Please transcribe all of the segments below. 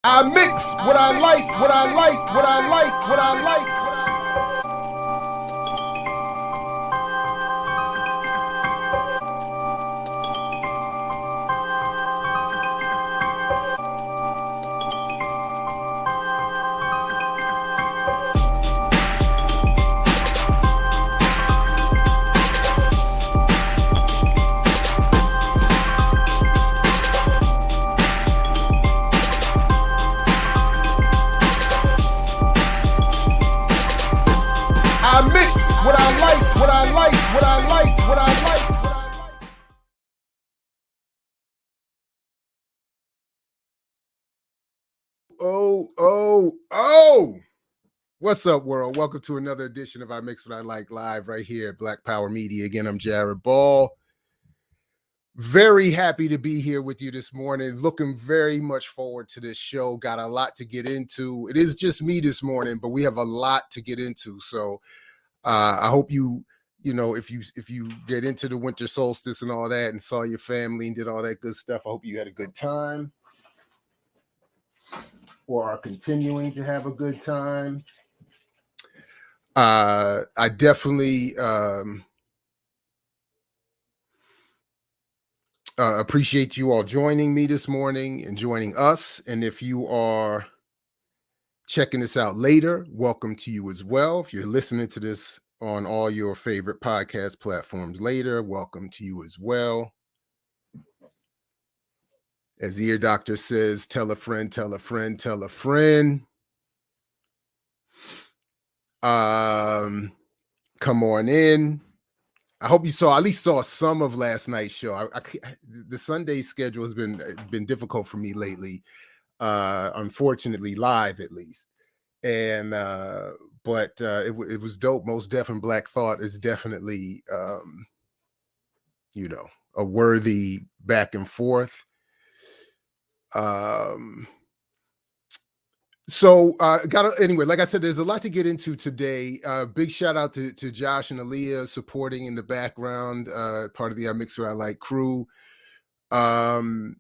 I mix what I like, what I like, what I like, what I like. I mix what I like, what I like, what I like, what I like, what I like. Oh. What's up, world? Welcome to another edition of I Mix What I Like live right here at Black Power Media. Again, I'm Jared Ball. Very happy to be here with you this morning. Looking very much forward to this show. Got a lot to get into. It is just me this morning, but we have a lot to get into. So I hope you know, if you get into the winter solstice and all that and saw your family and did all that good stuff, I hope you had a good time or are continuing to have a good time. I definitely appreciate you all joining me this morning and joining us. And if you are checking this out later, welcome to you as well. If you're listening to this on all your favorite podcast platforms later, welcome to you as well. As the ear doctor says, tell a friend, tell a friend, tell a friend. Come on in. I hope you at least saw some of last night's show. The Sunday schedule has been difficult for me lately. Unfortunately, live at least. And but it was dope. Most Def and Black Thought is definitely a worthy back and forth. Anyway, like I said, there's a lot to get into today. Big shout out to Josh and Aaliyah supporting in the background, part of the I Mix What I Like crew. And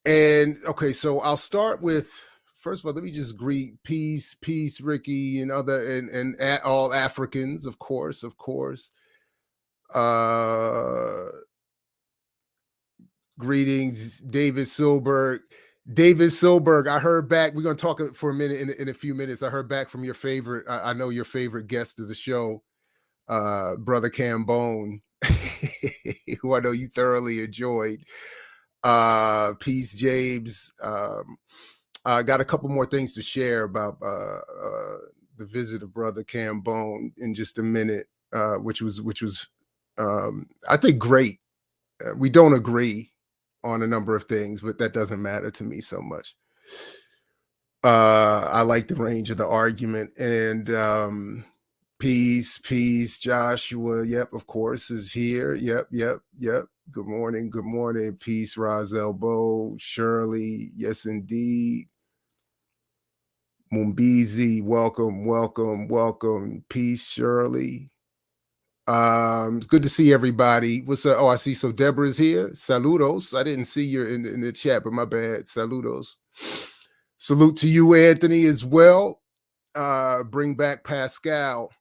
okay, so I'll start with, first of all, let me just greet peace, Ricky, and all Africans, of course. Greetings, David Silberg. I heard back. We're going to talk for a minute in a few minutes. I heard back from your favorite, I know your favorite guest of the show, Brother Cambone, who I know you thoroughly enjoyed. Peace, James. I got a couple more things to share about the visit of Brother Cambone in just a minute, which was I think great. We don't agree on a number of things, but that doesn't matter to me so much. I like the range of the argument. And peace, Joshua. Yep, of course, is here. Yep. Good morning. Peace, Roz Elbow, Shirley. Yes, indeed. Mumbizi, welcome. Peace, Shirley. It's good to see everybody. What's up? Oh, I see. So Deborah's here. Saludos. I didn't see you in the chat, but my bad. Saludos. Salute to you, Anthony, as well. Bring back Pascal.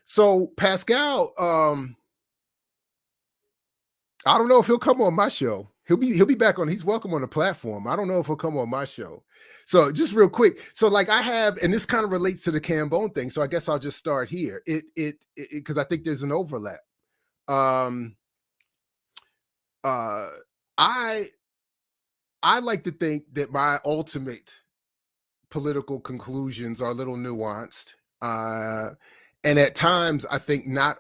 So Pascal, I don't know if he'll come on my show. He'll be back on. He's welcome on the platform. I don't know if he'll come on my show. So just real quick. So like I have, and this kind of relates to the Cambone thing. So I guess I'll just start here. Because I think there's an overlap. I like to think that my ultimate political conclusions are a little nuanced. And at times I think not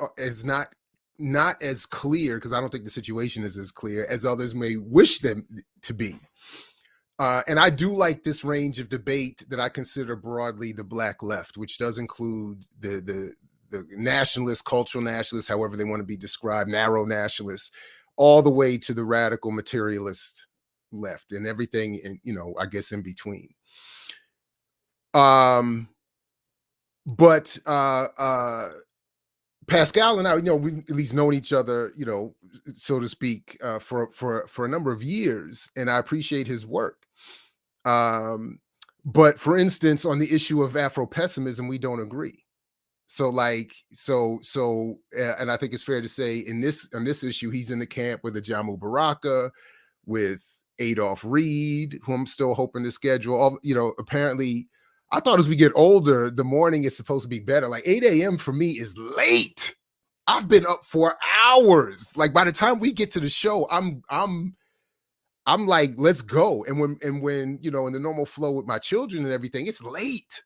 as clear, because I don't think the situation is as clear as others may wish them to be. And I do like this range of debate that I consider broadly the Black left, which does include the nationalists, cultural nationalists, however they want to be described, narrow nationalists, all the way to the radical materialist left and everything, in, I guess in between. But Pascal and I, we've at least known each other, so to speak, for a number of years, and I appreciate his work. But for instance, on the issue of Afro pessimism, we don't agree. So like, and I think it's fair to say on this issue, he's in the camp with the Jamu Baraka, with Adolph Reed, who I'm still hoping to schedule. Apparently, I thought as we get older, the morning is supposed to be better. Like 8 a.m. for me is late. I've been up for hours. Like by the time we get to the show, I'm like, let's go. And when in the normal flow with my children and everything, it's late.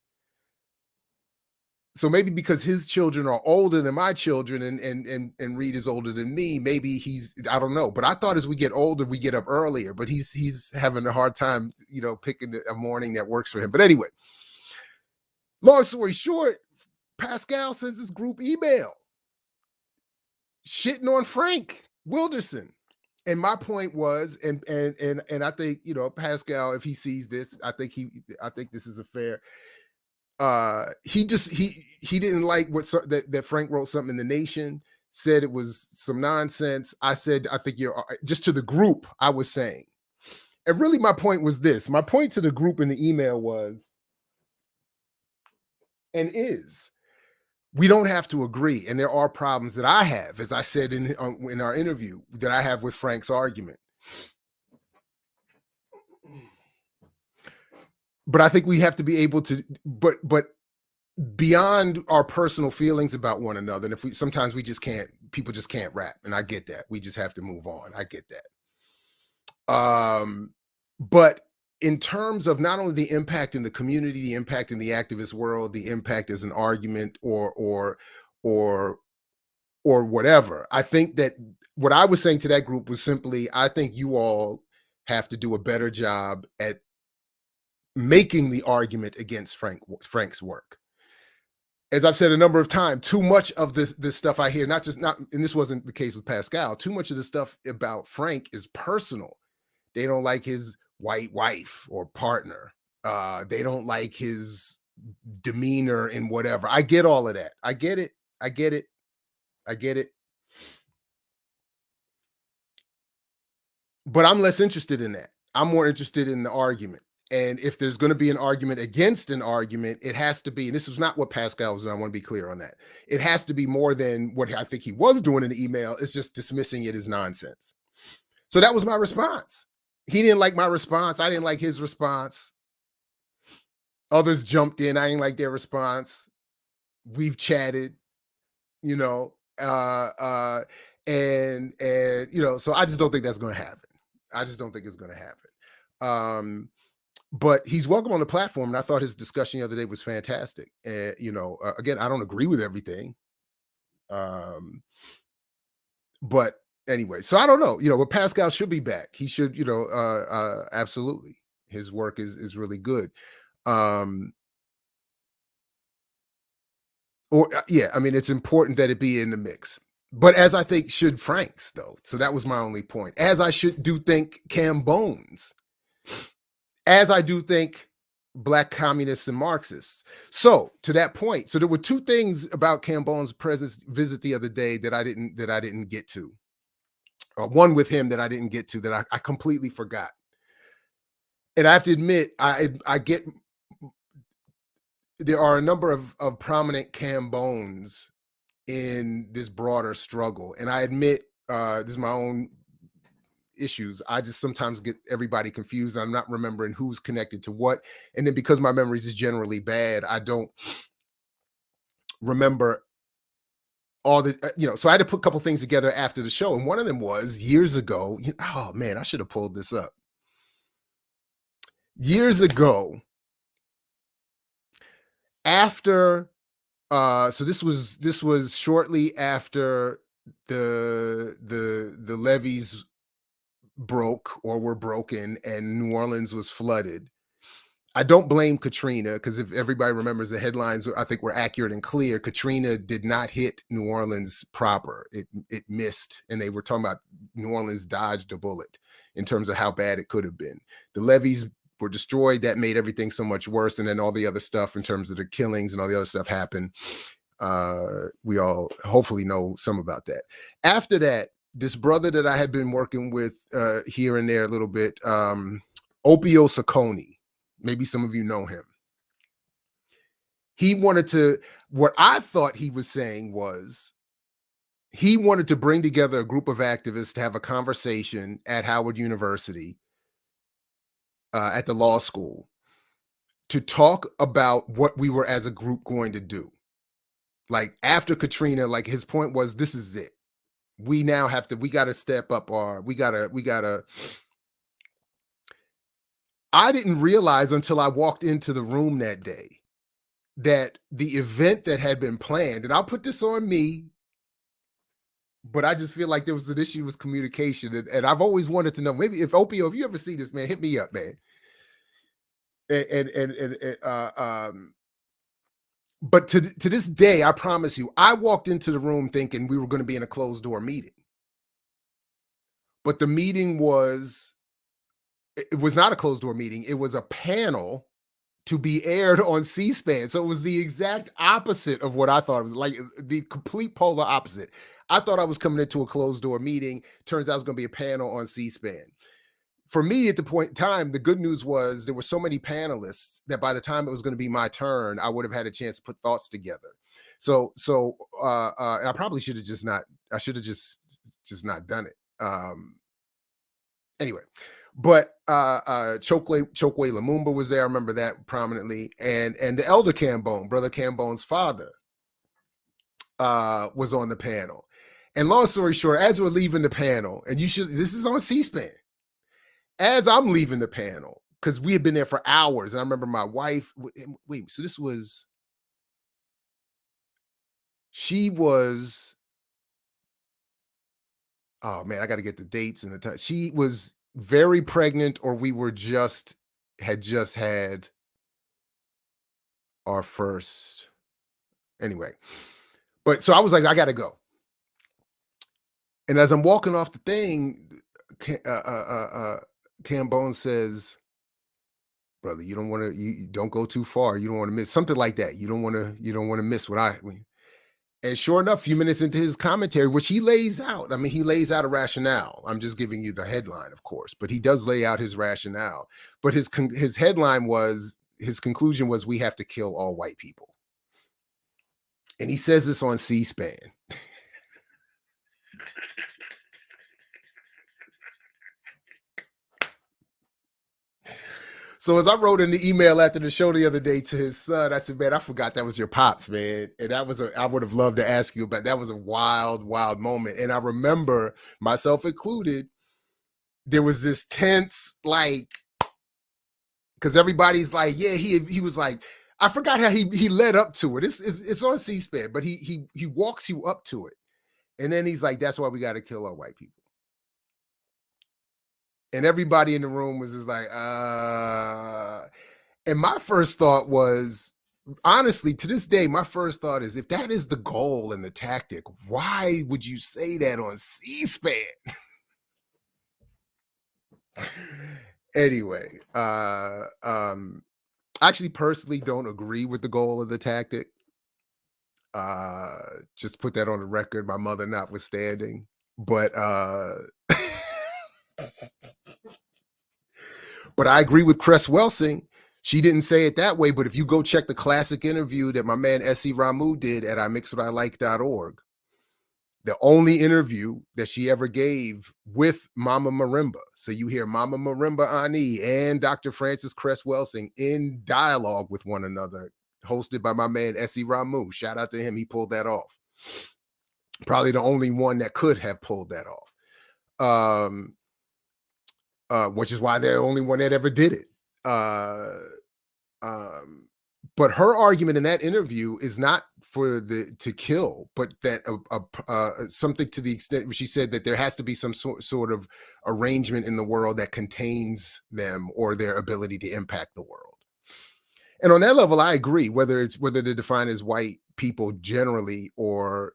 So maybe because his children are older than my children and Reed is older than me, maybe I don't know. But I thought as we get older, we get up earlier, but he's having a hard time, picking a morning that works for him. But anyway, long story short, Pascal sends this group email shitting on Frank Wilderson. And my point was, and I think, Pascal, if he sees this, I think this is a fair. He didn't like that Frank wrote something in the Nation, said it was some nonsense. I said, I think you're just to the group. I was saying, and really my point was this. My point to the group in the email was, and is, we don't have to agree. And there are problems that I have, as I said in our interview, that I have with Frank's argument. But I think we have to be able to, but beyond our personal feelings about one another, and sometimes people just can't rap, and I get that. We just have to move on. I get that. But in terms of not only the impact in the community, the impact in the activist world, the impact as an argument or whatever, I think that what I was saying to that group was simply, I think you all have to do a better job at making the argument against Frank's work. As I've said a number of times, too much of this stuff I hear, and this wasn't the case with Pascal, too much of the stuff about Frank is personal. They don't like his white wife or partner. They don't like his demeanor and whatever. I get all of that. I get it. But I'm less interested in that. I'm more interested in the argument. And if there's going to be an argument against an argument, it has to be, and this was not what Pascal was doing, I want to be clear on that. It has to be more than what I think he was doing in the email. It's just dismissing it as nonsense. So that was my response. He didn't like my response. I didn't like his response. Others jumped in. I didn't like their response. We've chatted, and so I just don't think that's going to happen. I just don't think it's going to happen. But he's welcome on the platform, and I thought his discussion the other day was fantastic. Again, I don't agree with everything, but anyway. So I don't know, but Pascal should be back. He should, absolutely. His work is really good. It's important that it be in the mix. But as I think should Frank's, though. So that was my only point. As I do think Cam Bones. As I do think Black communists and Marxists. So to that point, so there were two things about Cam Bones' visit the other day that I didn't get to. One with him that I didn't get to, that I completely forgot. And I have to admit, I get, there are a number of prominent Cam Bones in this broader struggle. And I admit, this is my own issues. I just sometimes get everybody confused. I'm not remembering who's connected to what. And then because my memories is generally bad, I don't remember all the, so I had to put a couple things together after the show. And one of them was years ago. Oh man, I should have pulled this up. Years ago, after, so this was shortly after the levees broke or were broken and New Orleans was flooded. I don't blame Katrina, because if everybody remembers, the headlines, I think, were accurate and clear. Katrina did not hit New Orleans proper. It missed, and they were talking about New Orleans dodged a bullet in terms of how bad it could have been. The levees were destroyed. That made everything so much worse, and then all the other stuff in terms of the killings and all the other stuff happened. We all hopefully know some about that. After that, this brother that I had been working with here and there a little bit, Opio Saccone, maybe some of you know him. He wanted to, what I thought he was saying was, he wanted to bring together a group of activists to have a conversation at Howard University, at the law school, to talk about what we were as a group going to do. Like after Katrina, like his point was, this is it. We now have to, we got to step up we got to. I didn't realize until I walked into the room that day that the event that had been planned, and I'll put this on me, but I just feel like there was an issue with communication. And I've always wanted to know, maybe if Opio, if you ever see this, man, hit me up, man. But to this day, I promise you, I walked into the room thinking we were going to be in a closed door meeting. But the meeting was, it was not a closed door meeting. It was a panel to be aired on C-SPAN. So it was the exact opposite of what I thought. It was like the complete polar opposite. I thought I was coming into a closed door meeting. Turns out it was going to be a panel on C-SPAN. For me at the point in time, the good news was there were so many panelists that by the time it was going to be my turn, I would have had a chance to put thoughts together. So I probably should have just not, I should have just not done it. Anyway, but Chokwe Lumumba was there. I remember that prominently. And the elder Cambone, Brother Cambone's father, was on the panel. And long story short, as we're leaving the panel, and this is on C-SPAN, as I'm leaving the panel, because we had been there for hours, and I remember my wife, wait, so she was, oh man, I got to get the dates and the time. She was very pregnant, or we were had just had our first, anyway. But so I was like, I got to go. And as I'm walking off the thing, Cambone says, brother, you don't want to, you don't go too far. You don't want to miss something like that. You don't want to miss what and sure enough, a few minutes into his commentary, which he lays out, I mean, he lays out a rationale. I'm just giving you the headline, of course, but he does lay out his rationale. But his headline was, his conclusion was, we have to kill all white people. And he says this on C-SPAN. So as I wrote in the email after the show the other day to his son, I said, man, I forgot that was your pops, man. And that was I would have loved to ask you about, that was a wild, wild moment. And I remember, myself included, there was this tense, like, because everybody's like, yeah, he was like, I forgot how he led up to it. It's on C-SPAN, but he walks you up to it. And then he's like, that's why we got to kill all white people. And everybody in the room was just like, and my first thought was, honestly, to this day, my first thought is, if that is the goal and the tactic, why would you say that on C-SPAN? Anyway, I actually personally don't agree with the goal of the tactic. Just put that on the record, my mother notwithstanding. But but I agree with Cress Welsing. She didn't say it that way, but if you go check the classic interview that my man S.E. Ramu did at imixwhatilike.org, the only interview that she ever gave with Mama Marimba. So you hear Mama Marimba Ani and Dr. Francis Cress Welsing in dialogue with one another, hosted by my man S.E. Ramu. Shout out to him. He pulled that off. Probably the only one that could have pulled that off. Which is why they're the only one that ever did it. But her argument in that interview is not for to kill, but that something to the extent where she said that there has to be some sort of arrangement in the world that contains them or their ability to impact the world. And on that level, I agree. Whether they're defined as white people generally, or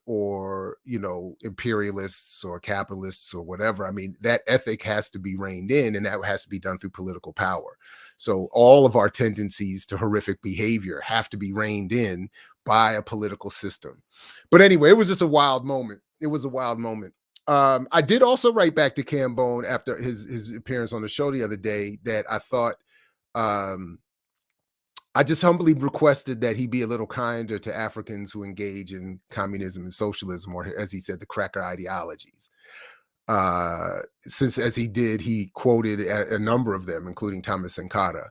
imperialists or capitalists or whatever. I mean, that ethic has to be reined in, and that has to be done through political power. So all of our tendencies to horrific behavior have to be reined in by a political system. But anyway, it was just a wild moment. It was a wild moment. I did also write back to Cambone after his appearance on the show the other day that I thought, I just humbly requested that he be a little kinder to Africans who engage in communism and socialism, or as he said, the cracker ideologies. Since, as he did, he quoted a number of them, including Thomas Sankara.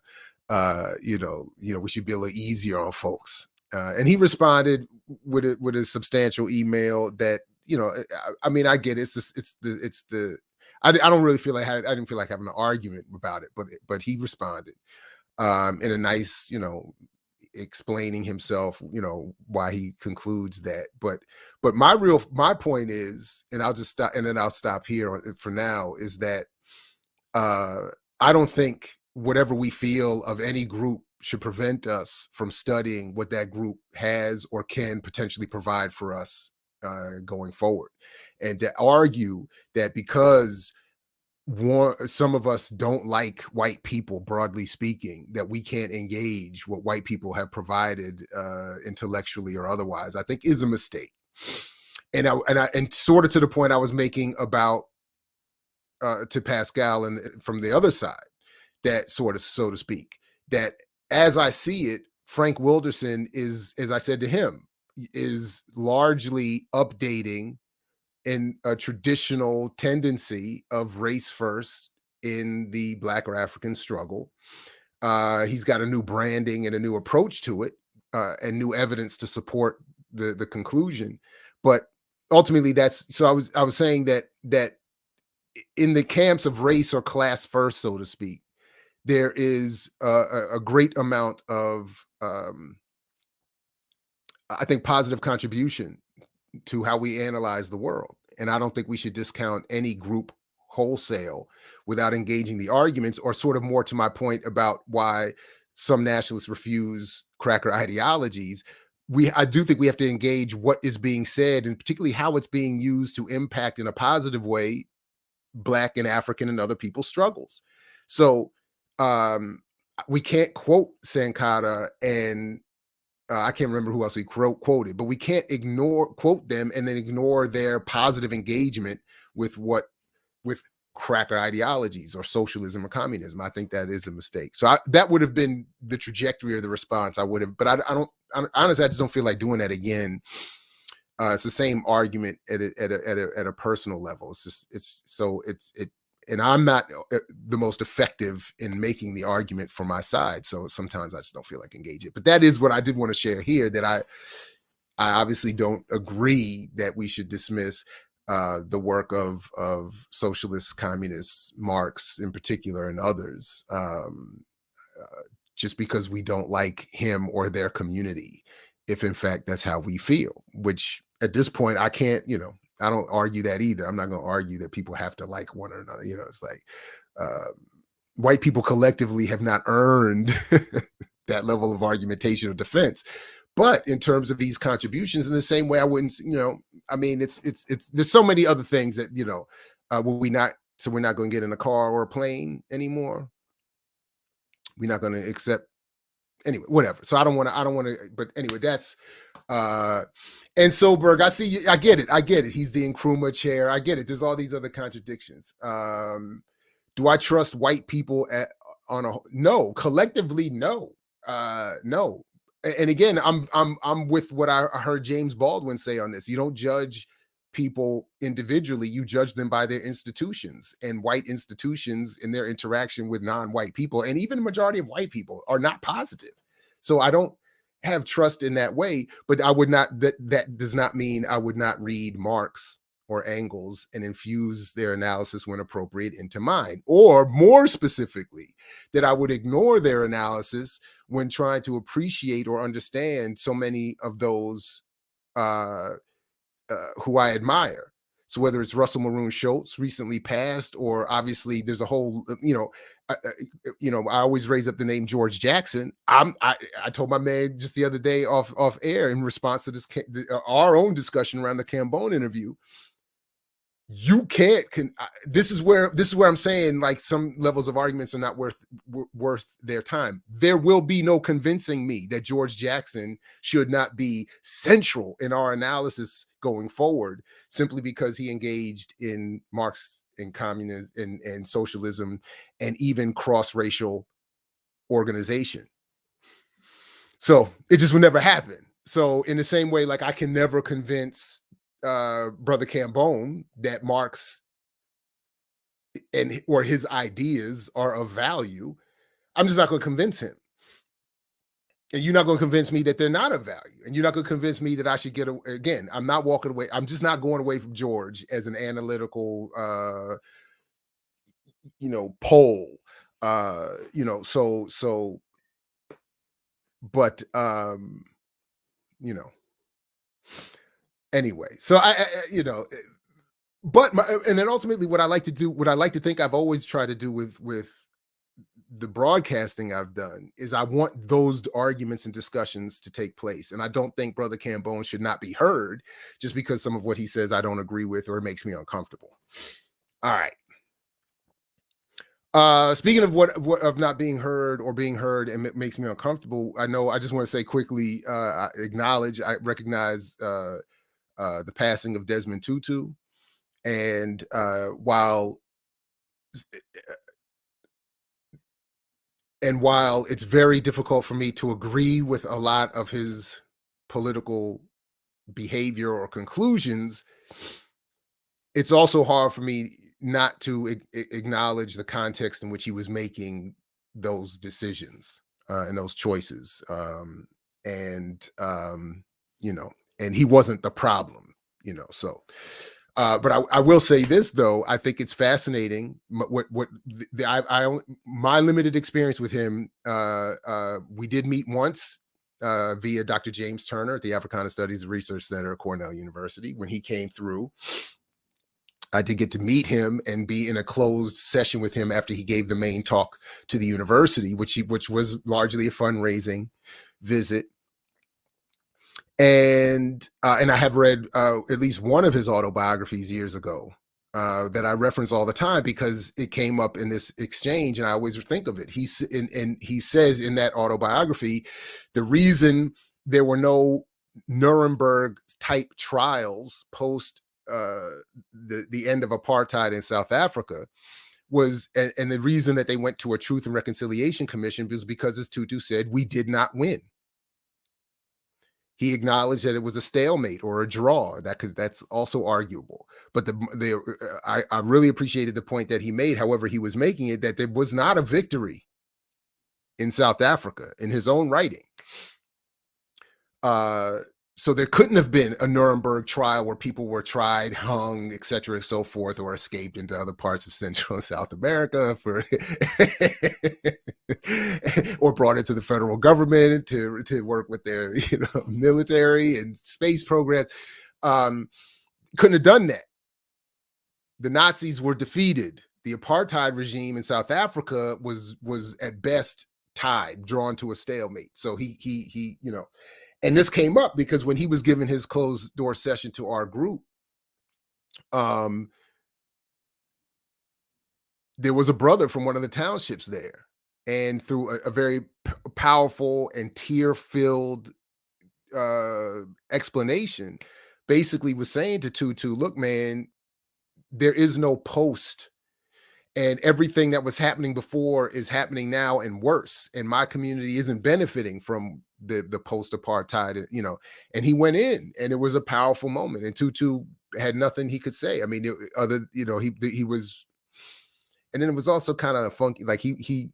We should be a little easier on folks. And he responded with a substantial email that, I mean, I get it. I don't really feel like I didn't feel like having an argument about it, but he responded in a nice, explaining himself, why he concludes that. But my point is, and I'll just stop, and then I'll stop here for now, is that I don't think whatever we feel of any group should prevent us from studying what that group has or can potentially provide for us going forward. And to argue that because some of us don't like white people, broadly speaking, that we can't engage what white people have provided intellectually or otherwise, I think is a mistake. And sort of to the point I was making about to Pascal and from the other side, that sort of, so to speak, that as I see it, Frank Wilderson is, as I said to him, is largely updating in a traditional tendency of race first in the Black or African struggle. He's got a new branding and a new approach to it, and new evidence to support the conclusion. But ultimately, I was saying that in the camps of race or class first, so to speak, there is a great amount of I think positive contribution to how we analyze the world. And I don't think we should discount any group wholesale without engaging the arguments, or sort of more to my point about why some nationalists refuse cracker ideologies. I do think we have to engage what is being said, and particularly how it's being used to impact in a positive way Black and African and other people's struggles. So we can't quote Sankara and I can't remember who else he quoted, but we can't quote them and then ignore their positive engagement with cracker ideologies or socialism or communism. I think that is a mistake. So that would have been the trajectory of the response. I would have, but honestly, I just don't feel like doing that again. It's the same argument at a personal level. And I'm not the most effective in making the argument for my side. So sometimes I just don't feel like engaging. But that is what I did want to share here, that I obviously don't agree that we should dismiss the work of socialists, communists, Marx in particular, and others, just because we don't like him or their community, if in fact that's how we feel, which at this point I can't, I don't argue that either. I'm not going to argue that people have to like one another. It's like white people collectively have not earned that level of argumentation or defense. But in terms of these contributions, in the same way, I wouldn't, I mean, it's there's so many other things that, we're not going to get in a car or a plane anymore. We're not going to accept, anyway, whatever. So I don't want to, but anyway, that's, and Soberg, I see you. I get it. He's the Nkrumah chair. I get it. There's all these other contradictions. Do I trust white people no, collectively? No, no. And again, I'm with what I heard James Baldwin say on this. You don't judge people individually, you judge them by their institutions, and white institutions in their interaction with non-white people, and even the majority of white people, are not positive. So I don't have trust in that way, but I would not, that does not mean I would not read Marx or Engels and infuse their analysis when appropriate into mine, or more specifically, that I would ignore their analysis when trying to appreciate or understand so many of those who I admire. So whether it's Russell Maroon Schultz recently passed, or obviously there's a whole, I always raise up the name George Jackson. I told my man just the other day off air in response to this our own discussion around the Cambone interview. You can't. This is where I'm saying, like, some levels of arguments are not worth their time. There will be no convincing me that George Jackson should not be central in our analysis going forward, simply because he engaged in Marx and communism and socialism and even cross-racial organization. So it just would never happen. So in the same way, like, I can never convince Brother Cambone that Marx or his ideas are of value. I'm just not going to convince him. And you're not going to convince me that they're not of value. And you're not going to convince me that I should again, I'm not walking away. I'm just not going away from George as an analytical, pole. But anyway, so but and then ultimately what I like to think I've always tried to do with the broadcasting I've done is I want those arguments and discussions to take place. And I don't think Brother Cambone should not be heard just because some of what he says I don't agree with or it makes me uncomfortable. All right. Speaking of what of not being heard or being heard and it makes me uncomfortable, I just want to say quickly, I recognize the passing of Desmond Tutu. And while it's very difficult for me to agree with a lot of his political behavior or conclusions, it's also hard for me not to acknowledge the context in which he was making those decisions and those choices. And he wasn't the problem, so. But I will say this, though. I think it's fascinating my limited experience with him. We did meet once via Dr. James Turner at the Africana Studies Research Center at Cornell University. When he came through, I did get to meet him and be in a closed session with him after he gave the main talk to the university, which was largely a fundraising visit. And I have read at least one of his autobiographies years ago that I reference all the time because it came up in this exchange, and I always think of it. He says in that autobiography, the reason there were no Nuremberg type trials post the end of apartheid in South Africa was, and the reason that they went to a Truth and Reconciliation Commission was because, as Tutu said, we did not win. He acknowledged that it was a stalemate or a draw. That's also arguable. But I really appreciated the point that he made, however he was making it, that there was not a victory in South Africa in his own writing. So there couldn't have been a Nuremberg trial where people were tried, hung, et cetera, and so forth, or escaped into other parts of Central and South America or brought into the federal government to work with their military and space programs. Couldn't have done that. The Nazis were defeated. The apartheid regime in South Africa was at best tied, drawn to a stalemate. So he and this came up because when he was giving his closed door session to our group, there was a brother from one of the townships there, and through a very powerful and tear-filled explanation, basically was saying to Tutu, look, man, there is no post, and everything that was happening before is happening now and worse, and my community isn't benefiting from the post-apartheid, and he went in, and it was a powerful moment, and Tutu had nothing he could say. I mean, he was, and then it was also kind of funky, like he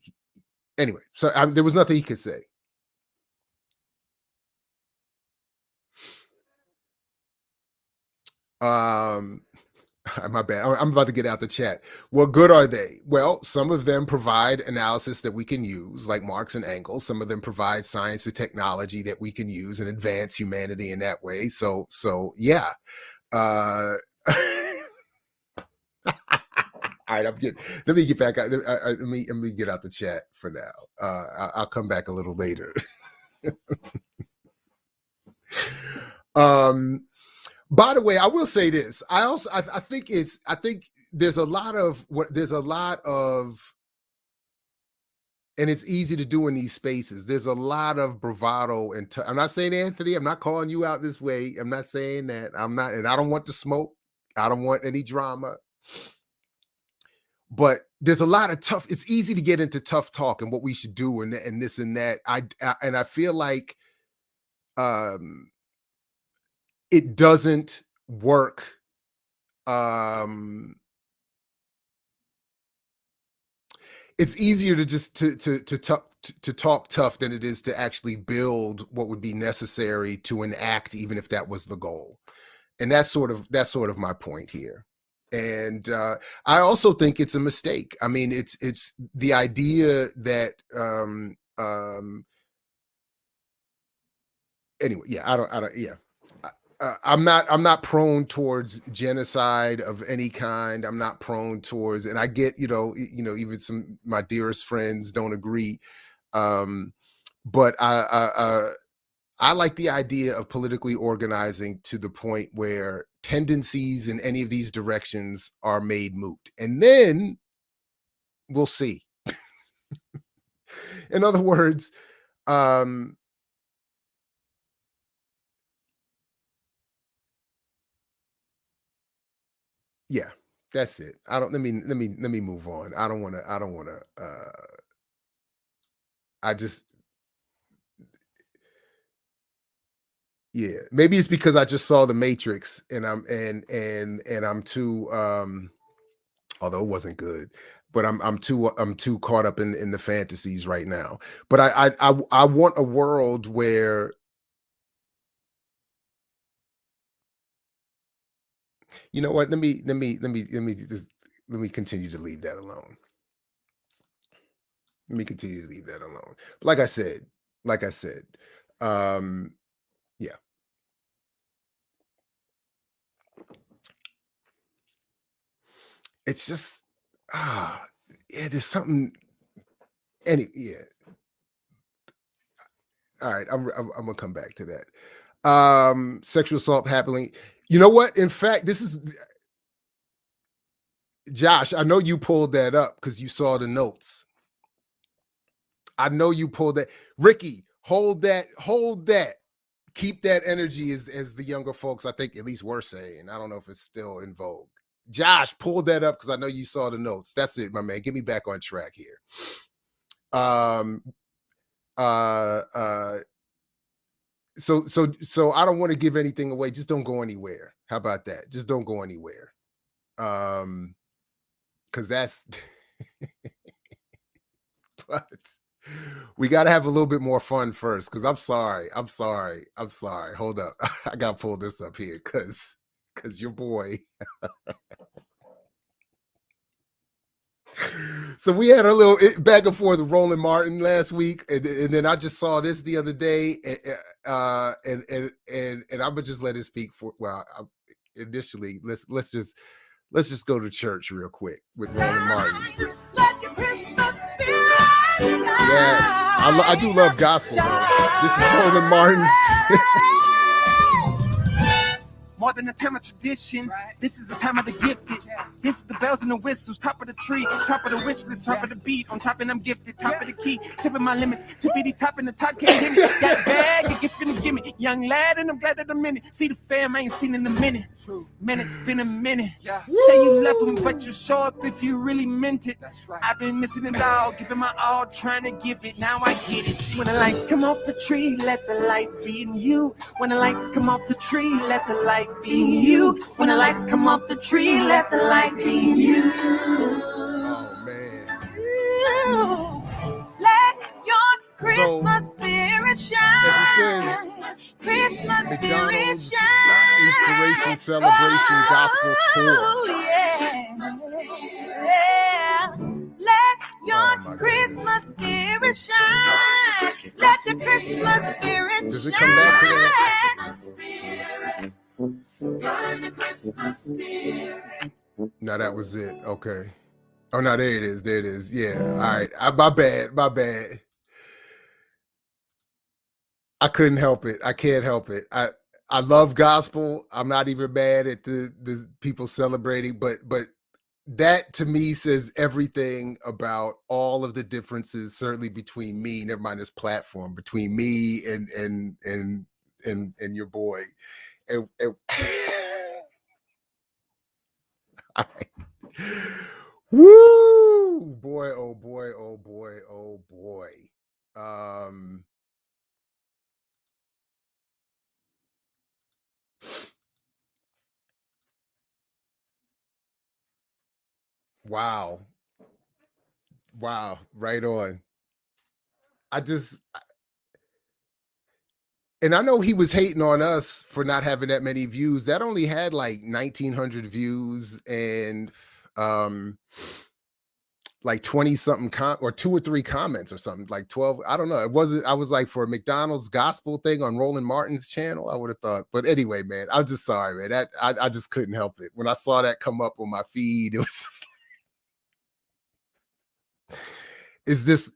anyway, so there was nothing he could say. My bad. I'm about to get out the chat. What good are they? Well, some of them provide analysis that we can use, like Marx and Engels. Some of them provide science and technology that we can use and advance humanity in that way. So yeah. All right, I'm getting. Let me get back out. Let me get out the chat for now. I'll come back a little later. By the way, I will say this. I think there's a lot of, and it's easy to do in these spaces. There's a lot of bravado, and I'm not saying, Anthony, I'm not calling you out this way. I'm not saying that. I'm not, and I don't want the smoke. I don't want any drama. But there's a lot of tough. It's easy to get into tough talk and what we should do and this and that. I feel like it doesn't work. It's easier to just to talk tough than it is to actually build what would be necessary to enact, even if that was the goal. And that's sort of my point here. And I also think it's a mistake. I mean, it's the idea that anyway, yeah, I don't, yeah. I'm not prone towards genocide of any kind. I'm not prone towards, and I get, even some my dearest friends don't agree. But I like the idea of politically organizing to the point where tendencies in any of these directions are made moot, and then we'll see. In other words, yeah, that's it. Let me move on. I don't want to, I just, yeah, maybe it's because I just saw The Matrix and I'm too, although it wasn't good, but I'm too caught up in the fantasies right now. But I want a world where, you know what? Let me continue to leave that alone. Let me continue to leave that alone. But like I said, yeah. It's just, yeah, there's something. Yeah. All right, I'm gonna come back to that. Sexual assault happening. You know what? In fact, this is Josh. I know you pulled that up because you saw the notes. I know you pulled that. Ricky, hold that. Keep that energy, as the younger folks, I think, at least were saying. I don't know if it's still in vogue. Josh, pull that up because I know you saw the notes. That's it, my man. Get me back on track here. So I don't want to give anything away. Just don't go anywhere. How about that? Just don't go anywhere. Because that's but we got to have a little bit more fun first. Because I'm sorry. Hold up. I got to pull this up here because your boy. So we had a little back and forth with Roland Martin last week, and then I just saw this the other day, and I'm gonna just let it speak for. Well, initially, let's just go to church real quick with Roland Martin. Yes, I do love gospel though. This is Roland Martin's. More than a time of tradition, this is the time of the gifted. This is the bells and the whistles, top of the tree, top of the wish list, top of the beat. On top and I'm gifted, top of the key, tipping my limits, tippity top in the top, can't hit me. Got a bag, a gift finna give me. Young lad, and I'm glad that I'm in it. See the fam, I ain't seen in a minute. Minute's been a minute. Say you left them, but you show up if you really meant it. I've been missing it all, giving my all, trying to give it. Now I get it. When the lights come off the tree, let the light be in you. When the lights come off the tree, let the light be in you. When the lights come off the tree, let the light be in you. Oh man. Let your Christmas spirit shine. As it says, Christmas McDonald's spirit shine. Inspiration Celebration Gospel Tour. Yeah. Let your Christmas spirit shine. Let your Christmas spirit shine. Does it come back to that? You're in the Christmas spirit. No, now that was it. Okay. Oh no, there it is. There it is. Yeah. All right. My bad. My bad. I couldn't help it. I can't help it. I love gospel. I'm not even mad at the people celebrating, but that to me says everything about all of the differences, certainly between me, never mind this platform, between me and your boy. And all right. Woo! Boy, oh boy, oh boy, oh boy. Wow. Wow. Right on. And I know he was hating on us for not having that many views. That only had like 1,900 views and like 20 something or 2 or 3 comments or something, like 12. I don't know. It wasn't, I was like, for a McDonald's gospel thing on Roland Martin's channel, I would have thought. But anyway, man, I'm just sorry, man. That I just couldn't help it. When I saw that come up on my feed, it was just like, is this,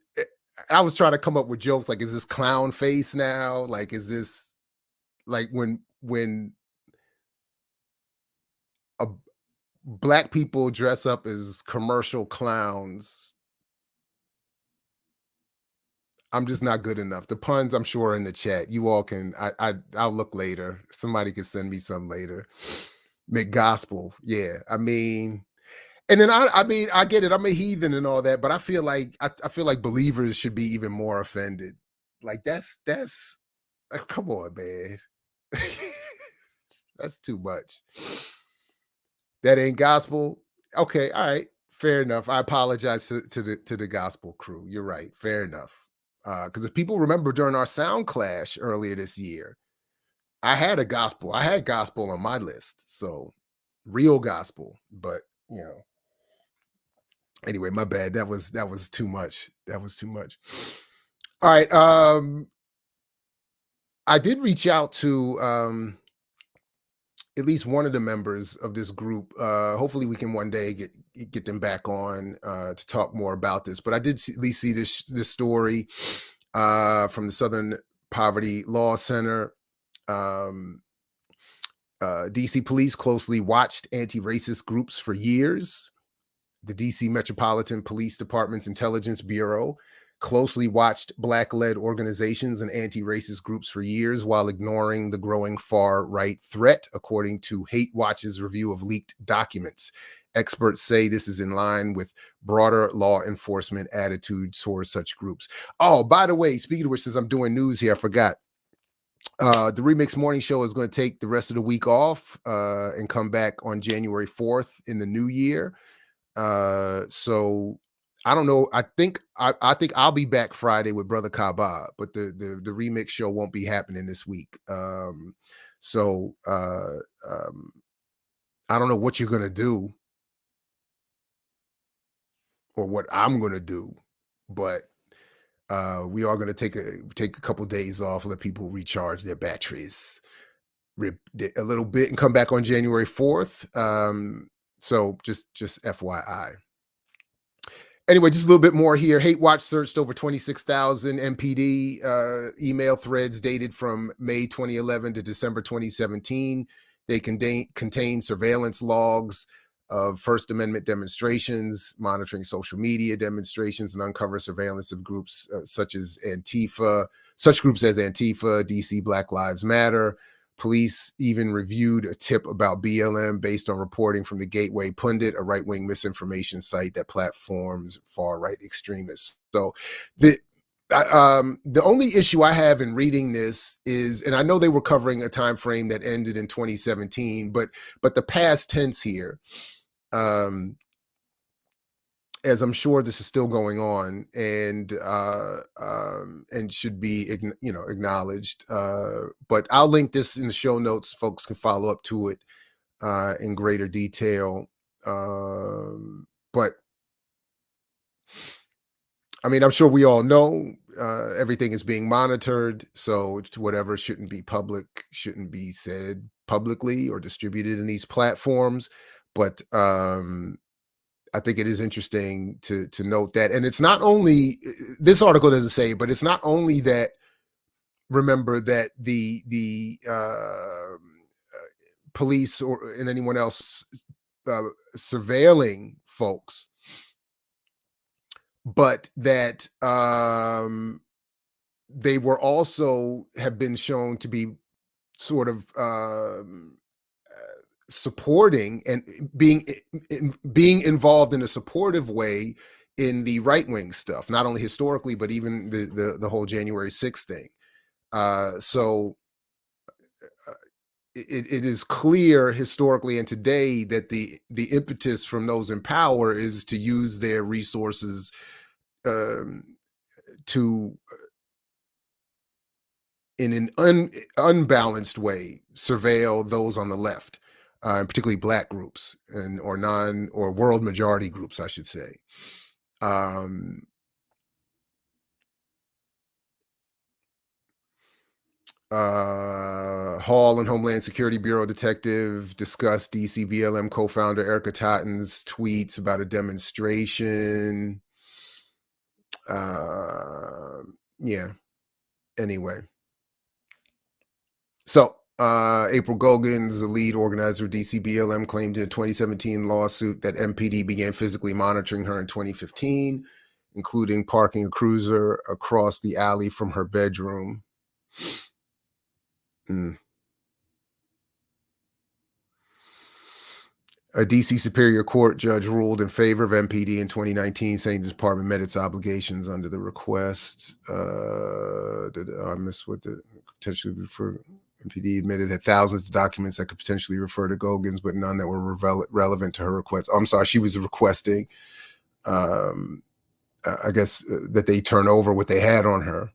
I was trying to come up with jokes like, is this clown face now? Like, is this like when a black people dress up as commercial clowns? I'm just not good enough. The puns, I'm sure, in the chat. You all can. I'll look later. Somebody can send me some later. McGospel, yeah. I mean, and then I mean, I get it. I'm a heathen and all that, but I feel like I feel like believers should be even more offended. Like that's come on, man. That's too much. That ain't gospel. Okay, all right, fair enough. I apologize to the gospel crew. You're right. Fair enough. Because if people remember during our sound clash earlier this year, I had gospel on my list. So real gospel, but you know. Anyway, my bad. That was too much. That was too much. All right. I did reach out to at least one of the members of this group. Hopefully we can one day get them back on to talk more about this. But I did at least see this story from the Southern Poverty Law Center. DC police closely watched anti-racist groups for years. The DC Metropolitan Police Department's Intelligence Bureau closely watched Black-led organizations and anti-racist groups for years while ignoring the growing far-right threat, according to Hate Watch's review of leaked documents. Experts say this is in line with broader law enforcement attitudes towards such groups. Oh, by the way, speaking of which, since I'm doing news here, I forgot. The Remix Morning Show is going to take the rest of the week off and come back on January 4th in the new year. So I don't know. I think I'll be back Friday with Brother Kaba, but the remix show won't be happening this week. So I don't know what you're gonna do or what I'm gonna do, but we are gonna take a couple days off, let people recharge their batteries a little bit, and come back on January 4th. So just FYI. Anyway, just a little bit more here. Hate Watch searched over 26,000 MPD email threads dated from May 2011 to December 2017. They contain surveillance logs of First Amendment demonstrations, monitoring social media demonstrations, and uncover surveillance of groups such groups as Antifa, DC Black Lives Matter. Police even reviewed a tip about BLM based on reporting from the Gateway Pundit, a right-wing misinformation site that platforms far-right extremists. So the only issue I have in reading this is, and I know they were covering a time frame that ended in 2017, but the past tense here, as I'm sure this is still going on and should be, acknowledged. But I'll link this in the show notes. Folks can follow up to it in greater detail. But I mean, I'm sure we all know everything is being monitored. So whatever shouldn't be public shouldn't be said publicly or distributed in these platforms. But I think it is interesting to note that. And it's not only, this article doesn't say, but it's not only that, remember that the police and anyone else surveilling folks, but that they were also have been shown to be sort of supporting and being involved in a supportive way in the right-wing stuff, not only historically, but even the whole January 6th thing. So it is clear historically and today that the impetus from those in power is to use their resources to, in an unbalanced way, surveil those on the left, particularly Black groups or world majority groups, I should say. Hall and Homeland Security Bureau detective discussed DC BLM co-founder Erica Totten's tweets about a demonstration. Yeah. Anyway. So April Gogans, the lead organizer of DC BLM, claimed in a 2017 lawsuit that MPD began physically monitoring her in 2015, including parking a cruiser across the alley from her bedroom. A DC Superior Court judge ruled in favor of MPD in 2019, saying the department met its obligations under the request. Did I miss what the potentially refer? MPD admitted that thousands of documents that could potentially refer to Gogans, but none that were relevant to her request. Oh, I'm sorry, she was requesting, I guess, that they turn over what they had on her.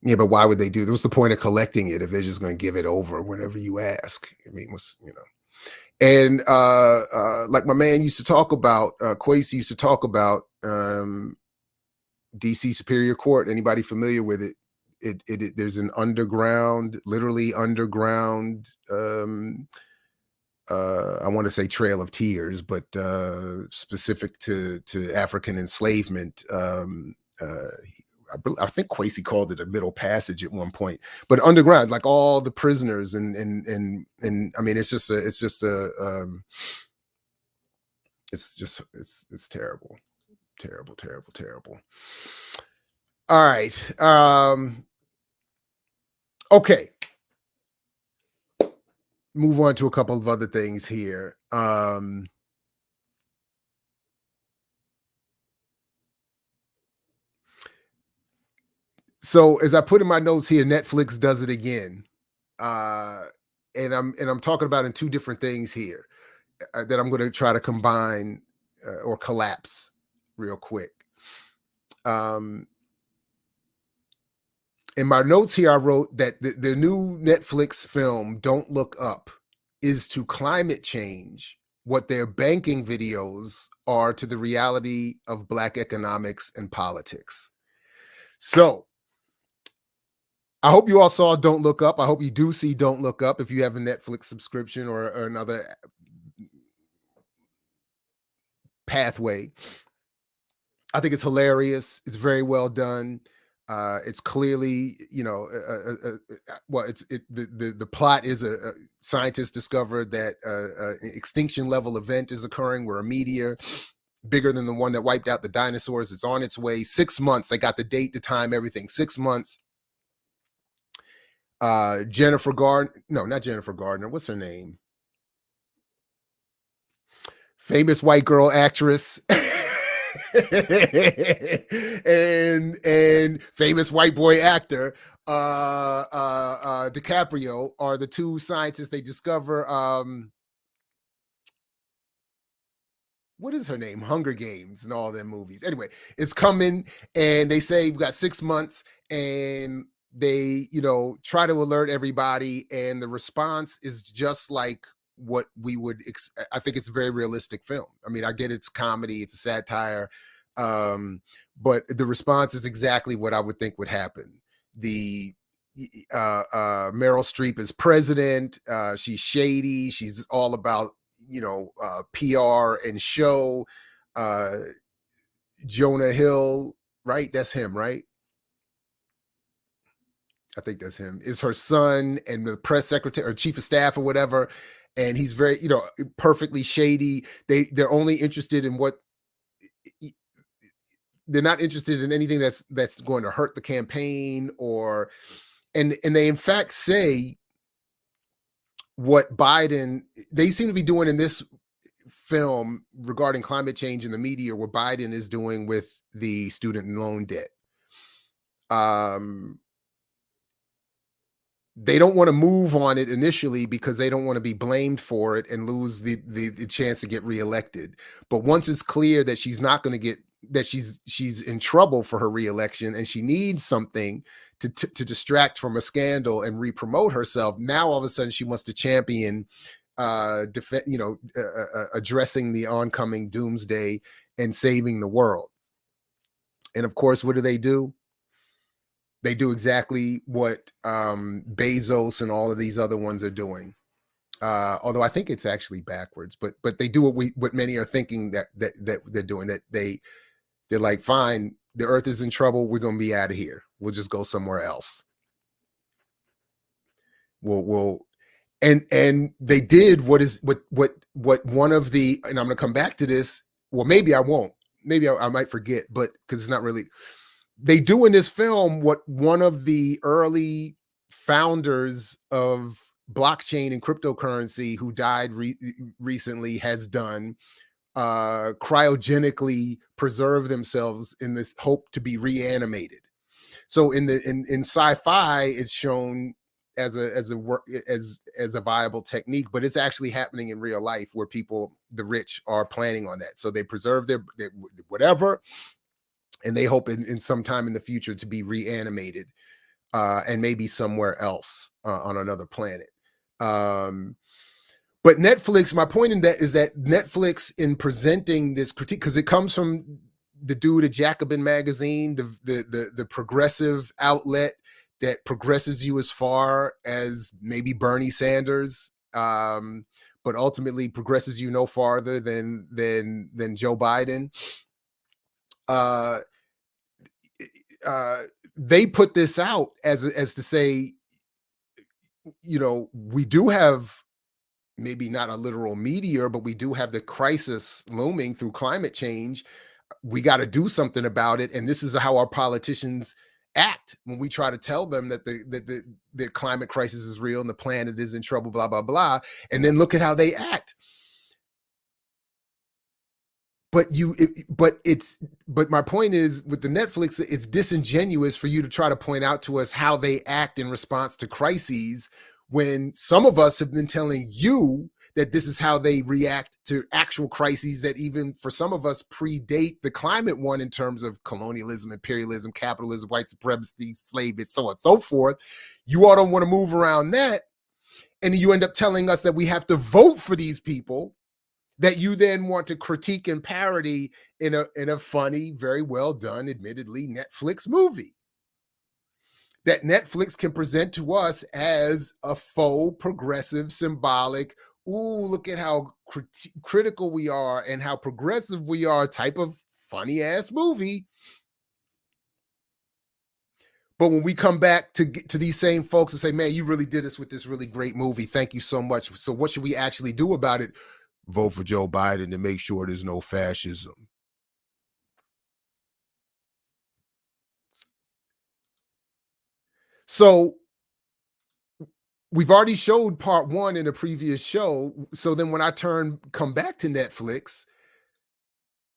Yeah, but why would they do? What's the point of collecting it if they're just going to give it over whenever you ask? I mean, And like my man used to talk about, Kwesi used to talk about DC Superior Court. Anybody familiar with it? There's an underground, literally underground, I want to say Trail of Tears, but specific to African enslavement. I think Kwesi called it a middle passage at one point, but underground, like all the prisoners and I mean, it's terrible, terrible, terrible, terrible. All right. Okay. Move on to a couple of other things here. So as I put in my notes here, Netflix does it again. And I'm talking about in two different things here that I'm going to try to combine or collapse real quick. In my notes here, I wrote that the new Netflix film, Don't Look Up, is to climate change what their banking videos are to the reality of Black economics and politics. So I hope you all saw Don't Look Up. I hope you do see Don't Look Up if you have a Netflix subscription or another pathway. I think it's hilarious. It's very well done. It's clearly, the plot is a scientists discovered that an extinction level event is occurring where a meteor bigger than the one that wiped out the dinosaurs is on its way. 6 months. They got the date, the time, everything. 6 months. Jennifer Gardner. No, not Jennifer Gardner. What's her name? Famous white girl actress. and famous white boy actor DiCaprio are the two scientists. They discover what is her name? Hunger Games and all them movies. Anyway, it's coming, and they say we've got 6 months, and they try to alert everybody, and the response is just like what we would I think it's a very realistic film. I mean, I get it's comedy, it's a satire, but the response is exactly what I would think would happen. The Meryl Streep is president. She's shady. She's all about, PR and show. Jonah Hill, right? That's him, right? I think that's him. Is her son and the press secretary or chief of staff or whatever. And he's very, perfectly shady. They're only interested in what they're not interested in anything that's going to hurt the campaign and they in fact say what they seem to be doing in this film regarding climate change in the media, what Biden is doing with the student loan debt. They don't want to move on it initially because they don't want to be blamed for it and lose the chance to get reelected. But once it's clear that she's not going to get, that she's in trouble for her reelection and she needs something to distract from a scandal and re-promote herself, now all of a sudden she wants to champion addressing the oncoming doomsday and saving the world. And of course, what do? They do exactly what Bezos and all of these other ones are doing. Although I think it's actually backwards, but they do what many are thinking that they're doing. That they're like, fine, the Earth is in trouble. We're going to be out of here. We'll just go somewhere else. And they did what one of the, and I'm going to come back to this. Well, maybe I won't. Maybe I might forget, but because it's not really. They do in this film what one of the early founders of blockchain and cryptocurrency, who died recently, has done. Cryogenically preserve themselves in this hope to be reanimated. So in sci-fi, it's shown as a viable technique, but it's actually happening in real life where people, the rich, are planning on that. So they preserve their whatever, and they hope in some time in the future to be reanimated, and maybe somewhere else on another planet. But Netflix, my point in that is that Netflix, in presenting this critique, because it comes from the dude at Jacobin magazine, the progressive outlet that progresses you as far as maybe Bernie Sanders, but ultimately progresses you no farther than Joe Biden. They put this out as to say, we do have maybe not a literal meteor, but we do have the crisis looming through climate change. We got to do something about it. And this is how our politicians act when we try to tell them that the climate crisis is real and the planet is in trouble, blah, blah, blah. And then look at how they act. But my point is, with the Netflix, it's disingenuous for you to try to point out to us how they act in response to crises, when some of us have been telling you that this is how they react to actual crises that even for some of us predate the climate one, in terms of colonialism, imperialism, capitalism, white supremacy, slavery, so on and so forth. You all don't want to move around that. And you end up telling us that we have to vote for these people that you then want to critique and parody in a funny, very well done, admittedly, Netflix movie that Netflix can present to us as a faux progressive, symbolic, ooh, look at how critical we are and how progressive we are type of funny ass movie. But when we come back to these same folks and say, man, you really did us with this really great movie, thank you so much. So what should we actually do about it? Vote for Joe Biden to make sure there's no fascism. So we've already showed part one in a previous show. So then when I come back to Netflix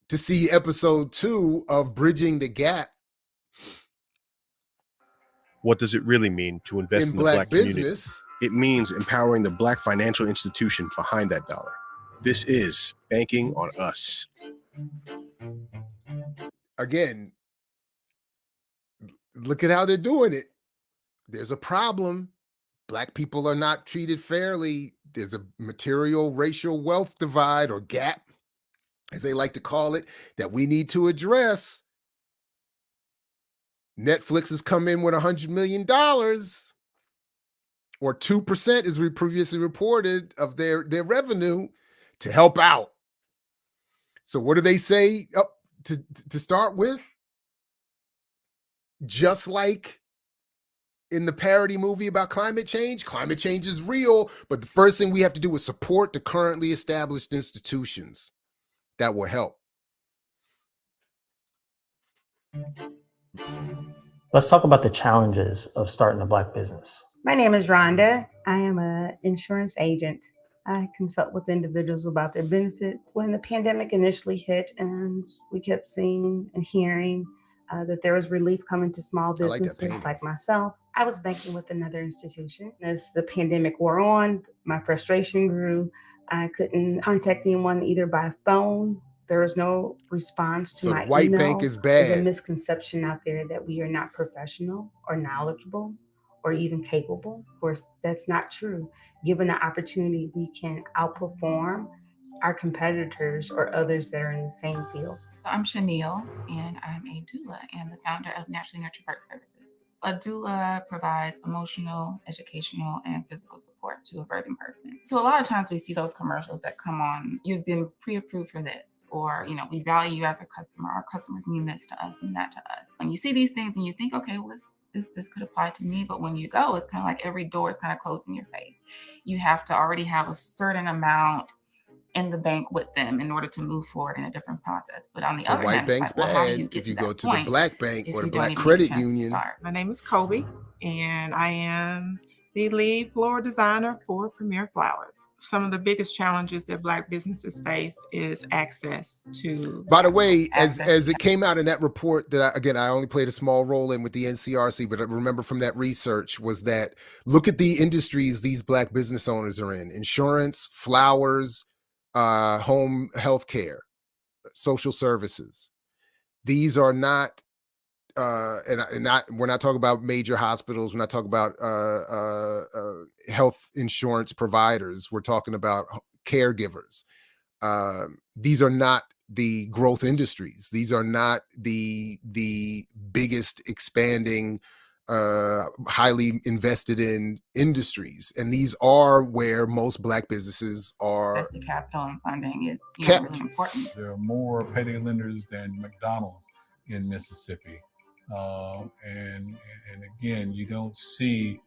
to see episode 2 of Bridging the Gap. What does it really mean to invest in the Black business community? It means empowering the Black financial institution behind that dollar. This is banking on us. Again, look at how they're doing it. There's a problem. Black people are not treated fairly. There's a material racial wealth divide, or gap, as they like to call it, that we need to address. Netflix has come in with $100 million, or 2%, as we previously reported, of their revenue to help out. So what do they say to start with? Just like in the parody movie about climate change is real, but the first thing we have to do is support the currently established institutions that will help. Let's talk about the challenges of starting a Black business. My name is Rhonda. I am an insurance agent. I consult with individuals about their benefits. When the pandemic initially hit and we kept seeing and hearing that there was relief coming to small businesses like myself, I was banking with another institution. As the pandemic wore on, my frustration grew. I couldn't contact anyone either by phone. There was no response to my white email. bank is bad. There's a misconception out there that we are not professional or knowledgeable or even capable. Of course, that's not true. Given the opportunity, we can outperform our competitors or others that are in the same field. I'm Chanel, and I'm a doula and the founder of Naturally Nurtured Birth Services. A doula provides emotional, educational, and physical support to a birthing person. So a lot of times we see those commercials that come on, you've been pre-approved for this, or, we value you as a customer. Our customers mean this to us and that to us. When you see these things and you think, okay, well, this could apply to me, but when you go, it's kind of like every door is kind of closed in your face. You have to already have a certain amount in the bank with them in order to move forward in a different process. But on the other white hand, bank's it's like, well, how do you bad get if you to go that to point the black bank if or the you don't black even get a credit chance to union. start? My name is Kobe, and I am the lead floral designer for Premier Flowers. Some of the biggest challenges that Black businesses face is access to. By the way, as it came out in that report that I only played a small role in with the NCRC, but I remember from that research was that look at the industries these Black business owners are in: insurance, flowers, home healthcare, social services. These are not, we're not talking about major hospitals. We're not talking about health insurance providers. We're talking about caregivers. These are not the growth industries. These are not the biggest expanding, highly invested in industries. And these are where most Black businesses are. Access to capital and funding is kept. Really important. There are more payday lenders than McDonald's in Mississippi. And again, you don't see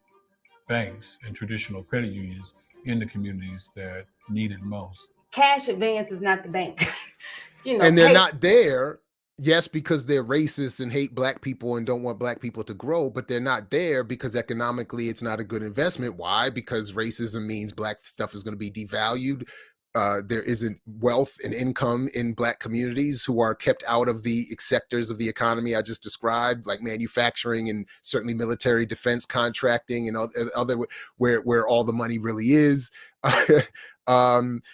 banks and traditional credit unions in the communities that need it most. Cash advance is not the bank. And they're not there, yes, because they're racist and hate Black people and don't want Black people to grow, but they're not there because economically it's not a good investment. Why? Because racism means Black stuff is going to be devalued. There isn't wealth and income in Black communities who are kept out of the sectors of the economy I just described, like manufacturing and certainly military defense contracting and other where all the money really is.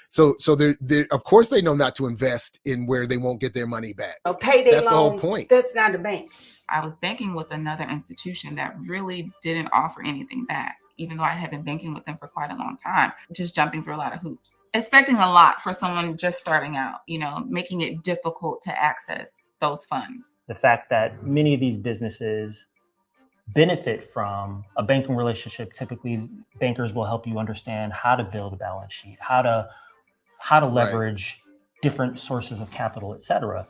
So they're of course they know not to invest in where they won't get their money back. Payday That's loan, the whole point. That's not a bank. I was banking with another institution that really didn't offer anything back, even though I had been banking with them for quite a long time, just jumping through a lot of hoops, expecting a lot for someone just starting out, making it difficult to access those funds. The fact that many of these businesses benefit from a banking relationship. Typically, bankers will help you understand how to build a balance sheet, how to leverage different sources of capital, et cetera.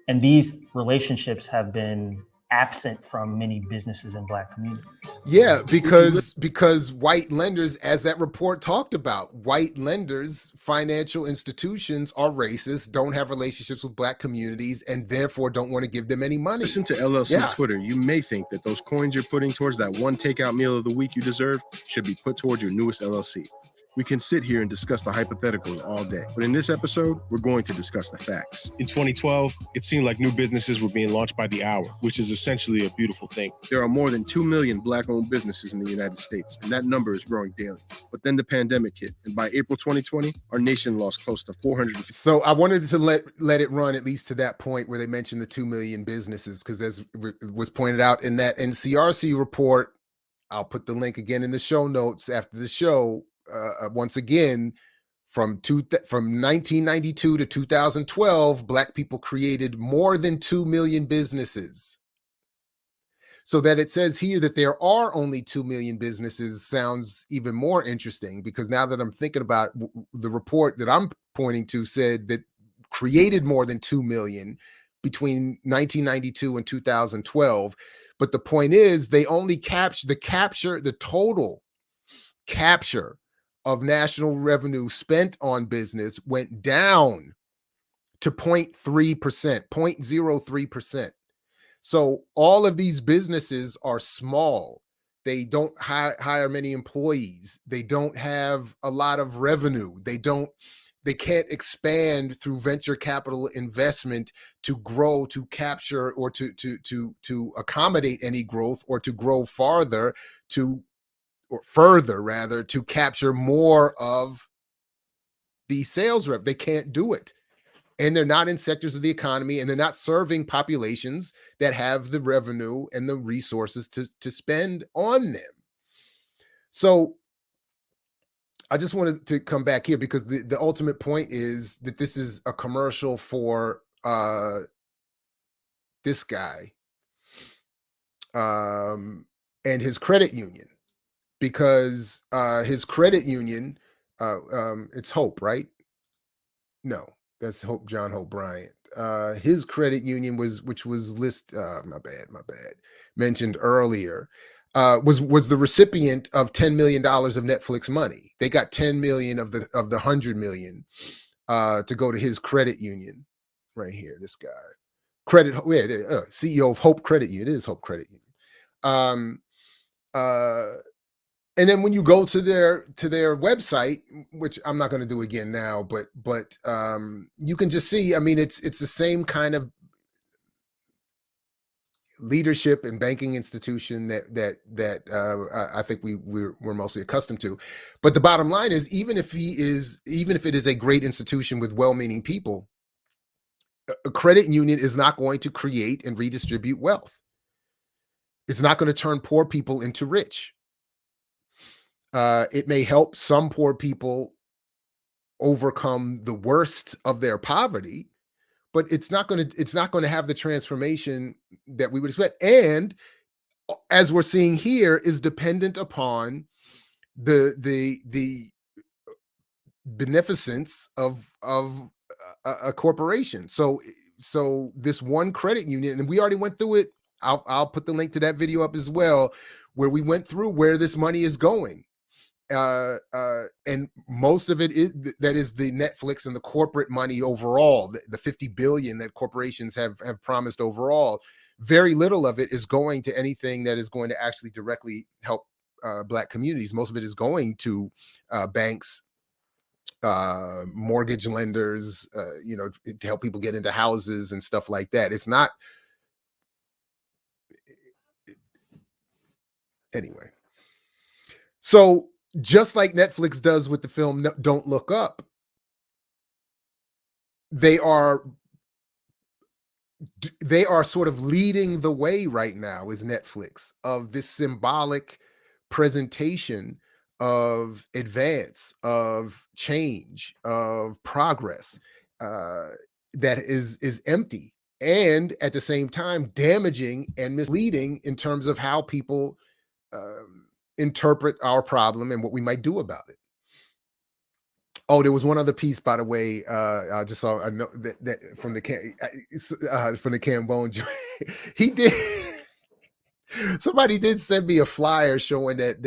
And these relationships have been absent from many businesses in Black communities. Yeah, because white lenders, as that report talked about, white lenders, financial institutions are racist, don't have relationships with Black communities, and therefore don't want to give them any money. Listen to LLC Twitter. You may think that those coins you're putting towards that one takeout meal of the week you deserve should be put towards your newest LLC. We can sit here and discuss the hypotheticals all day, but in this episode, we're going to discuss the facts. In 2012, it seemed like new businesses were being launched by the hour, which is essentially a beautiful thing. There are more than 2 million Black-owned businesses in the United States, and that number is growing daily. But then the pandemic hit, and by April 2020, our nation lost close to 400. So I wanted to let it run at least to that point where they mentioned the 2 million businesses, because as was pointed out in that NCRC report, I'll put the link again in the show notes after the show. Once again, from 1992 to 2012, Black people created more than 2 million businesses. So that it says here that there are only 2 million businesses sounds even more interesting, because now that I'm thinking about the report that I'm pointing to said that created more than 2 million between 1992 and 2012. But the point is, they only the total capture of national revenue spent on business went down to 0.3%, 0.03%. So all of these businesses are small. They don't hire many employees. They don't have a lot of revenue. They can't expand through venture capital investment to grow, to capture, or to accommodate any growth, or to grow farther, or further rather, to capture more of the sales rep. They can't do it. And they're not in sectors of the economy, and they're not serving populations that have the revenue and the resources to spend on them. So I just wanted to come back here, because the ultimate point is that this is a commercial for this guy and his credit union, because his credit union, it's Hope, right? No, that's John Hope Bryant. His credit union which was my bad, mentioned earlier, was the recipient of $10 million of Netflix money. They got 10 million of the 100 million to go to his credit union right here. This guy, CEO of Hope Credit Union. It is Hope Credit Union. And then when you go to their website, which I'm not going to do again now, but you can just see, I mean, it's the same kind of leadership and banking institution that I think we're mostly accustomed to. But the bottom line is, even if it is a great institution with well-meaning people, a credit union is not going to create and redistribute wealth. It's not going to turn poor people into rich. It may help some poor people overcome the worst of their poverty, but it's not going to have the transformation that we would expect. And as we're seeing here, is dependent upon the beneficence of a corporation. So this one credit union, and we already went through it. I'll put the link to that video up as well, where we went through where this money is going. And most of it is the Netflix and the corporate money overall, the 50 billion that corporations have promised overall. Very little of it is going to anything that is going to actually directly help Black communities. Most of it is going to banks, mortgage lenders, to help people get into houses and stuff like that. It's not. Anyway, so just like Netflix does with the film Don't Look Up, they are sort of leading the way right now, is Netflix, of this symbolic presentation of advance, of change, of progress, that is empty, and at the same time damaging and misleading in terms of how people interpret our problem and what we might do about it. Oh, there was one other piece, by the way. I just saw a note that from the Cambone. He did. Somebody did send me a flyer showing that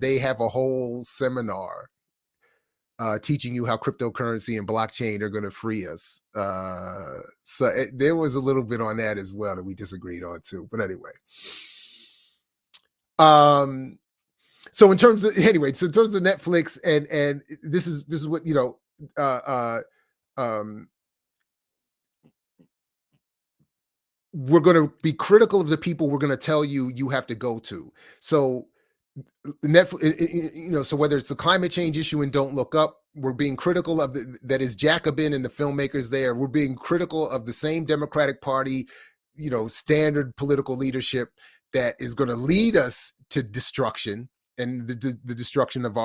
they have a whole seminar teaching you how cryptocurrency and blockchain are going to free us. So there was a little bit on that as well that we disagreed on too. But anyway, so in terms of Netflix, and this is what we're going to be critical of the people we're going to tell you have to go to. So Netflix, so whether it's the climate change issue and Don't Look Up, we're being critical of that is Jacobin and the filmmakers there. We're being critical of the same Democratic Party, standard political leadership that is going to lead us to destruction and the destruction of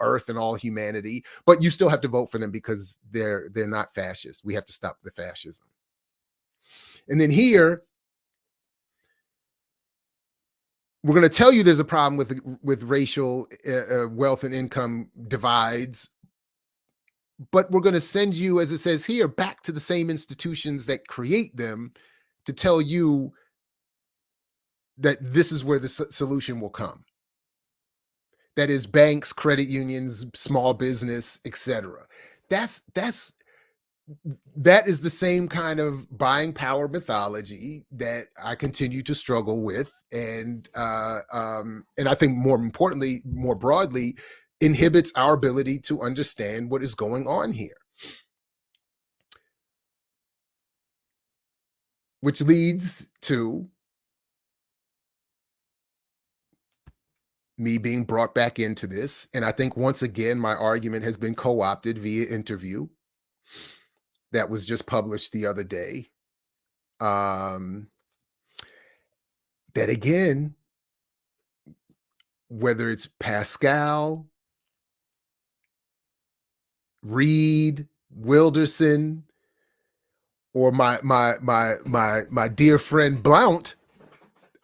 Earth and all humanity. But you still have to vote for them because they're not fascist. We have to stop the fascism. And then here, we're going to tell you there's a problem with racial wealth and income divides, but we're going to send you, as it says here, back to the same institutions that create them to tell you that this is where the solution will come. That is banks, credit unions, small business, etc. That is the same kind of buying power mythology that I continue to struggle with, and I think more importantly, more broadly, inhibits our ability to understand what is going on here. Which leads to me being brought back into this, and I think once again my argument has been co-opted via interview that was just published the other day. That again, whether it's Pascal, Reed, Wilderson, or my dear friend Blount,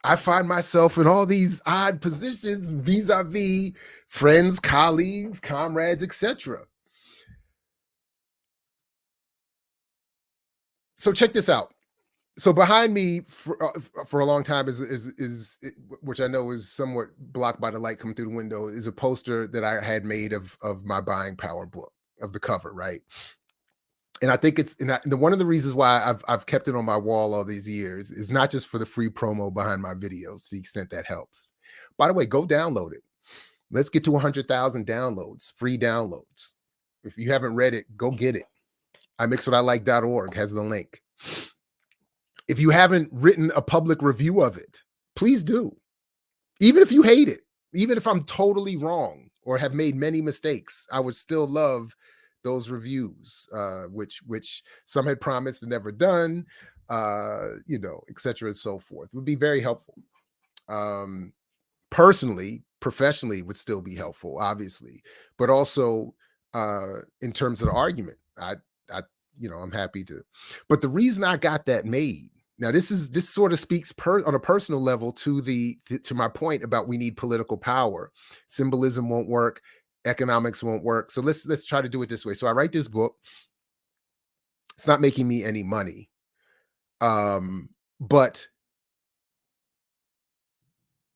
I find myself in all these odd positions vis-a-vis friends, colleagues, comrades, etc. So check this out. So behind me for a long time is which I know is somewhat blocked by the light coming through the window, is a poster that I had made of my buying power book, of the cover, right? And I think it's one of the reasons why I've kept it on my wall all these years is not just for the free promo behind my videos, to the extent that helps. By the way, go download it. Let's get to 100,000 downloads, free downloads. If you haven't read it, go get it. imixwhatilike.org has the link. If you haven't written a public review of it, please do. Even if you hate it, even if I'm totally wrong or have made many mistakes, I would still love those reviews, which some had promised and never done, et cetera and so forth. It would be very helpful. Personally, professionally, would still be helpful, obviously, but also in terms of the argument, I'm happy to. But the reason I got that made, now this sort of speaks on a personal level to my point about we need political power. Symbolism won't work. Economics won't work. So let's try to do it this way. So I write this book. It's not making me any money. But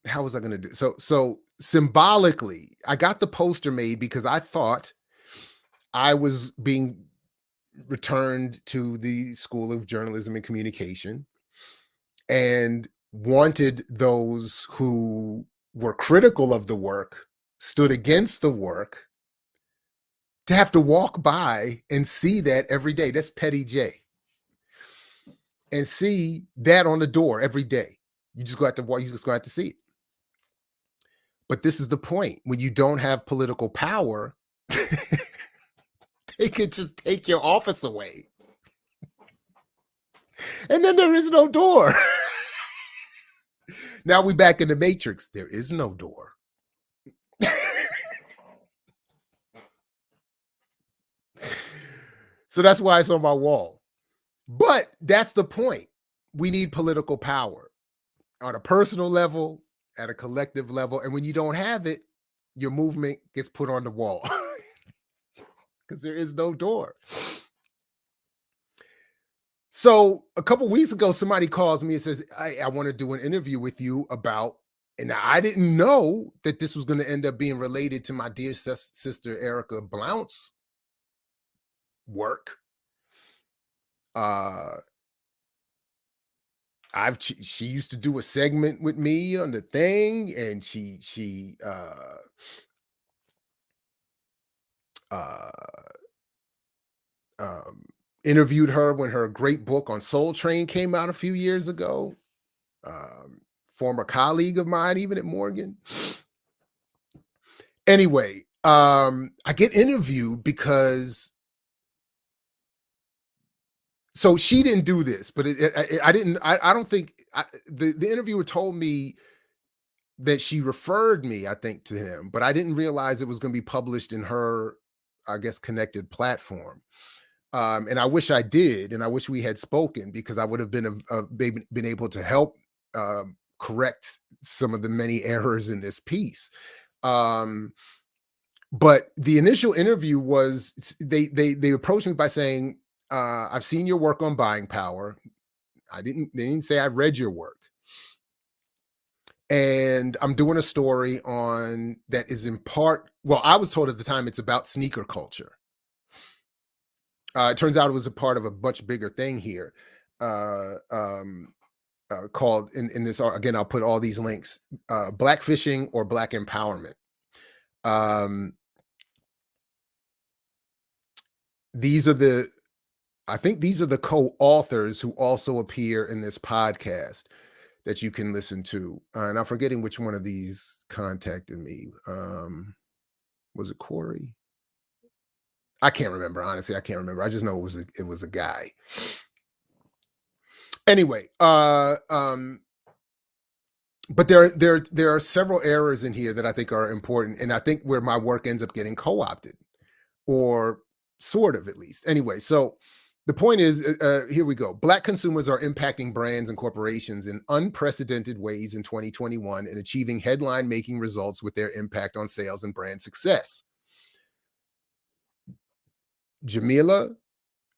how was I going to do? So symbolically, I got the poster made because I thought I was being returned to the School of Journalism and Communication and wanted those who were critical of the work, stood against the work, to have to walk by and see that every day. That's Petty J. And see that on the door every day. You just go have to see it. But this is the point. When you don't have political power, they could just take your office away. And then there is no door. Now we back in the Matrix. There is no door. So that's why it's on my wall. But that's the point. We need political power on a personal level, at a collective level. And when you don't have it, your movement gets put on the wall because there is no door. So a couple weeks ago, somebody calls me and says, I want to do an interview with you about, and I didn't know that this was going to end up being related to my dear sister, Erica Blount's work. She used to do a segment with me on the thing, and she interviewed her when her great book on Soul Train came out a few years ago. Former colleague of mine, even at Morgan. Anyway, I get interviewed because, so she didn't do this, but I don't think the interviewer told me that she referred me, I think, to him, but I didn't realize it was going to be published in her, I guess, connected platform. And I wish I did, and I wish we had spoken, because I would have been able to help correct some of the many errors in this piece. But the initial interview was they approached me by saying, I've seen your work on buying power. They didn't say I read your work. And I'm doing a story on that is in part, well, I was told at the time it's about sneaker culture. It turns out it was a part of a much bigger thing here, called in this, again, I'll put all these links, Blackfishing or Black Empowerment. I think these are the co-authors who also appear in this podcast that you can listen to. And I'm forgetting which one of these contacted me. Was it Corey? I can't remember, honestly. I can't remember. I just know it was a guy. Anyway, but there are several errors in here that I think are important, and I think where my work ends up getting co-opted, or sort of, at least. Anyway, so the point is, here we go. Black consumers are impacting brands and corporations in unprecedented ways in 2021 and achieving headline-making results with their impact on sales and brand success. Jamila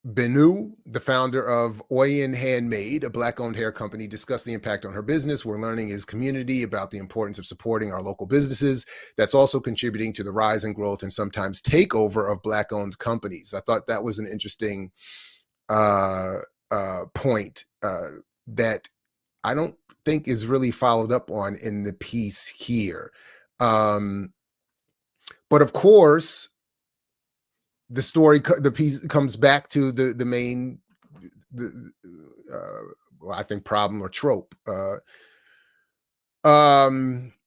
Benu, the founder of Oyen Handmade, a Black-owned hair company, discussed the impact on her business. We're learning as community about the importance of supporting our local businesses. That's also contributing to the rise and growth and sometimes takeover of Black-owned companies. I thought that was an interesting point that I don't think is really followed up on in the piece here. But of course, the piece comes back to the main, I think, problem or trope.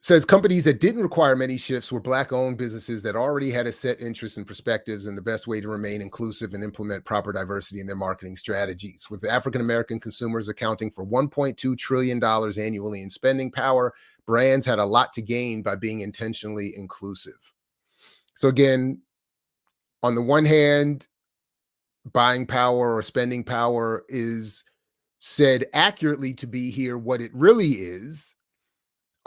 Says companies that didn't require many shifts were Black-owned businesses that already had a set interest and perspectives, and the best way to remain inclusive and implement proper diversity in their marketing strategies. With African-American consumers accounting for $1.2 trillion annually in spending power, brands had a lot to gain by being intentionally inclusive. So again, on the one hand, buying power or spending power is said accurately to be here what it really is,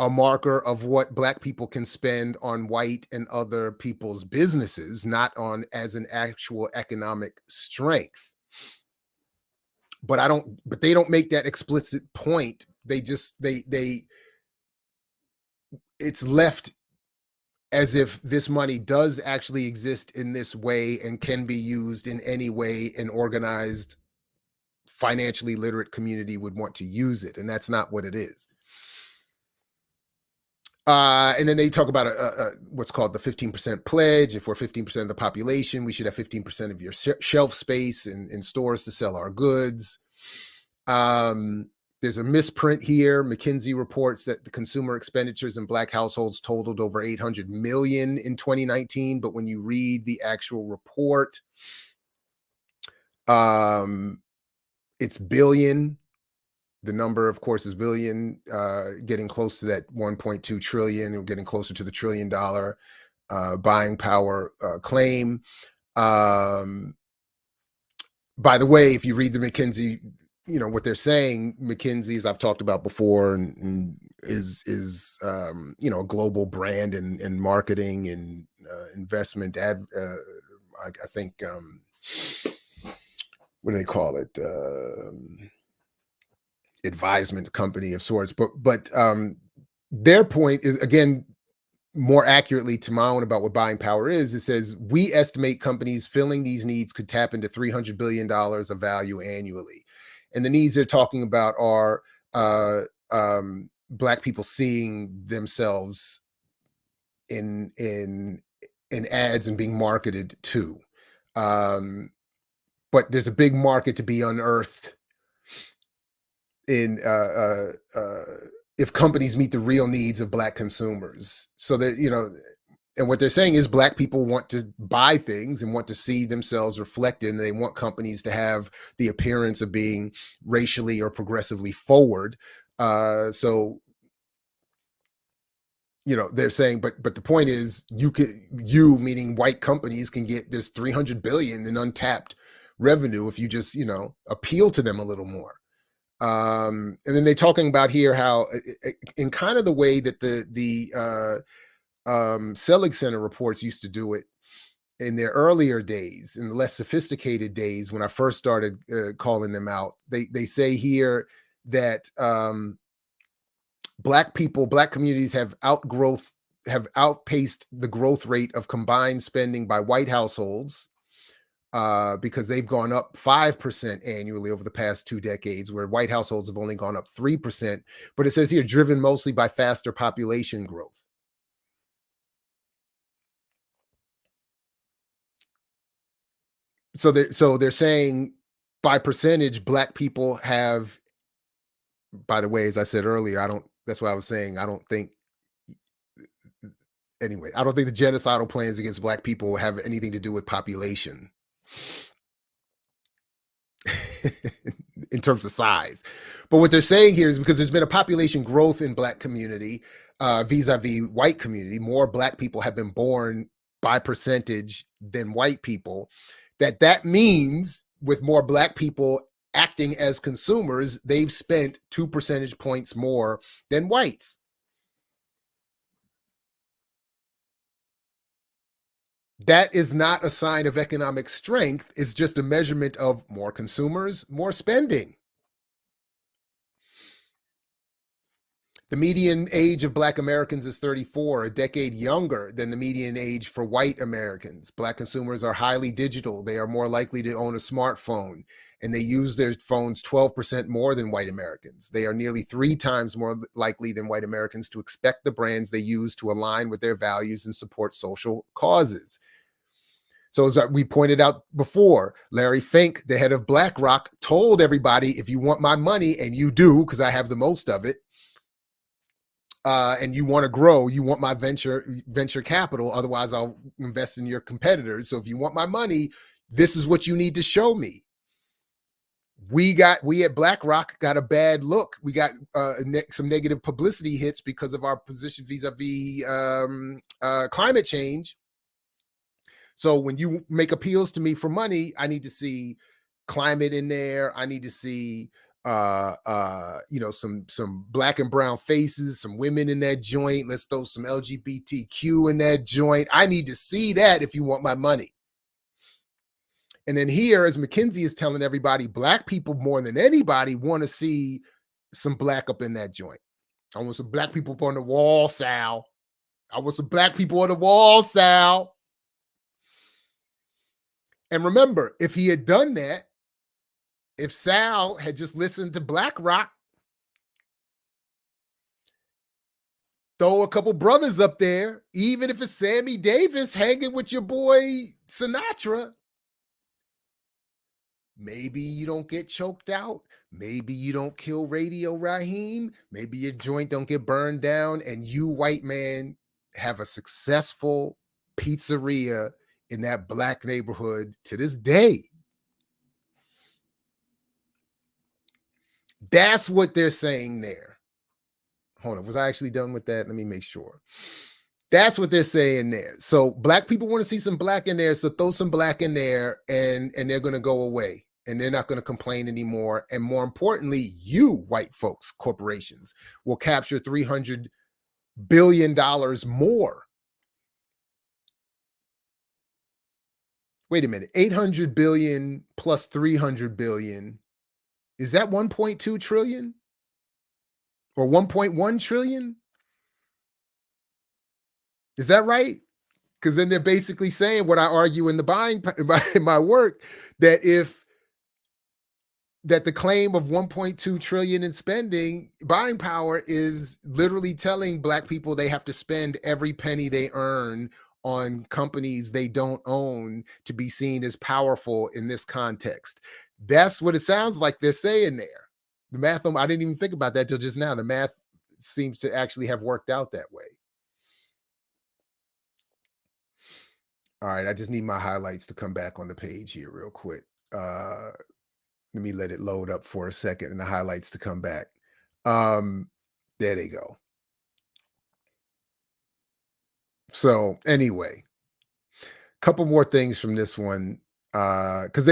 a marker of what Black people can spend on white and other people's businesses, not on as an actual economic strength. But they don't make that explicit point. It's left as if this money does actually exist in this way and can be used in any way an organized, financially literate community would want to use it. And that's not what it is. And then they talk about what's called the 15% pledge. If we're 15% of the population, we should have 15% of your shelf space in stores to sell our goods. There's a misprint here. McKinsey reports that the consumer expenditures in Black households totaled over $800 million in 2019. But when you read the actual report, it's billion. The number, of course, is billion, getting close to that 1.2 trillion, or getting closer to the $1 trillion buying power claim. By the way, if you read the McKinsey, what they're saying, McKinsey, as I've talked about before, and is a global brand and marketing and investment I think, what do they call it? Advisement company of sorts, but their point is, again, more accurately to my own about what buying power is. It says we estimate companies filling these needs could tap into $300 billion of value annually, and the needs they're talking about are Black people seeing themselves in ads and being marketed to, but there's a big market to be unearthed in if companies meet the real needs of Black consumers. So that, and what they're saying is Black people want to buy things and want to see themselves reflected, and they want companies to have the appearance of being racially or progressively forward. So they're saying, but the point is, you meaning white companies can get this $300 billion in untapped revenue if you just appeal to them a little more. And then they're talking about here how, in kind of the way that the Selig Center reports used to do it in their earlier days, in the less sophisticated days when I first started calling them out. They say here that Black communities have outpaced the growth rate of combined spending by white households, because they've gone up 5% annually over the past 2 decades, where white households have only gone up 3%. But it says here, driven mostly by faster population growth. So they're saying by percentage, Black people have, by the way, as I said earlier, that's what I was saying. I don't think the genocidal plans against Black people have anything to do with population in terms of size. But what they're saying here is because there's been a population growth in Black community vis-a-vis white community, more Black people have been born by percentage than white people, that means with more Black people acting as consumers, they've spent 2 percentage points more than whites. That is not a sign of economic strength. It's just a measurement of more consumers, more spending. The median age of Black Americans is 34, a decade younger than the median age for white Americans. Black consumers are highly digital. They are more likely to own a smartphone, and they use their phones 12% more than white Americans. They are nearly 3 times more likely than white Americans to expect the brands they use to align with their values and support social causes. So as we pointed out before, Larry Fink, the head of BlackRock, told everybody, if you want my money, and you do, because I have the most of it, and you want to grow, you want my venture capital, otherwise I'll invest in your competitors. So if you want my money, this is what you need to show me. We at BlackRock got a bad look. We got some negative publicity hits because of our position vis-a-vis climate change. So when you make appeals to me for money, I need to see climate in there. I need to see some Black and brown faces, some women in that joint. Let's throw some LGBTQ in that joint. I need to see that if you want my money. And then here, as McKinsey is telling everybody, Black people more than anybody want to see some Black up in that joint. I want some Black people up on the wall, Sal. I want some Black people on the wall, Sal. And remember, if he had done that, if Sal had just listened to BlackRock, throw a couple brothers up there, even if it's Sammy Davis hanging with your boy Sinatra, maybe you don't get choked out. Maybe you don't kill Radio Raheem. Maybe your joint don't get burned down, and you, white man, have a successful pizzeria in that Black neighborhood to this day. That's what they're saying there. Hold on, was I actually done with that? Let me make sure. That's what they're saying there. So Black people want to see some Black in there, so throw some Black in there, and they're going to go away, and they're not going to complain anymore. And more importantly, you white folks, corporations, will capture $300 billion more. Wait a minute, 800 billion plus 300 billion. Is that 1.2 trillion? Or 1.1 trillion? Is that right? Because then they're basically saying what I argue in my work, that the claim of 1.2 trillion in spending, buying power, is literally telling Black people they have to spend every penny they earn on companies they don't own to be seen as powerful in this context. That's what it sounds like they're saying there. The math, I didn't even think about that till just now. The math seems to actually have worked out that way. All right, I just need my highlights to come back on the page here real quick. Let me let it load up for a second and the highlights to come back. There they go. So anyway, a couple more things from this one. Because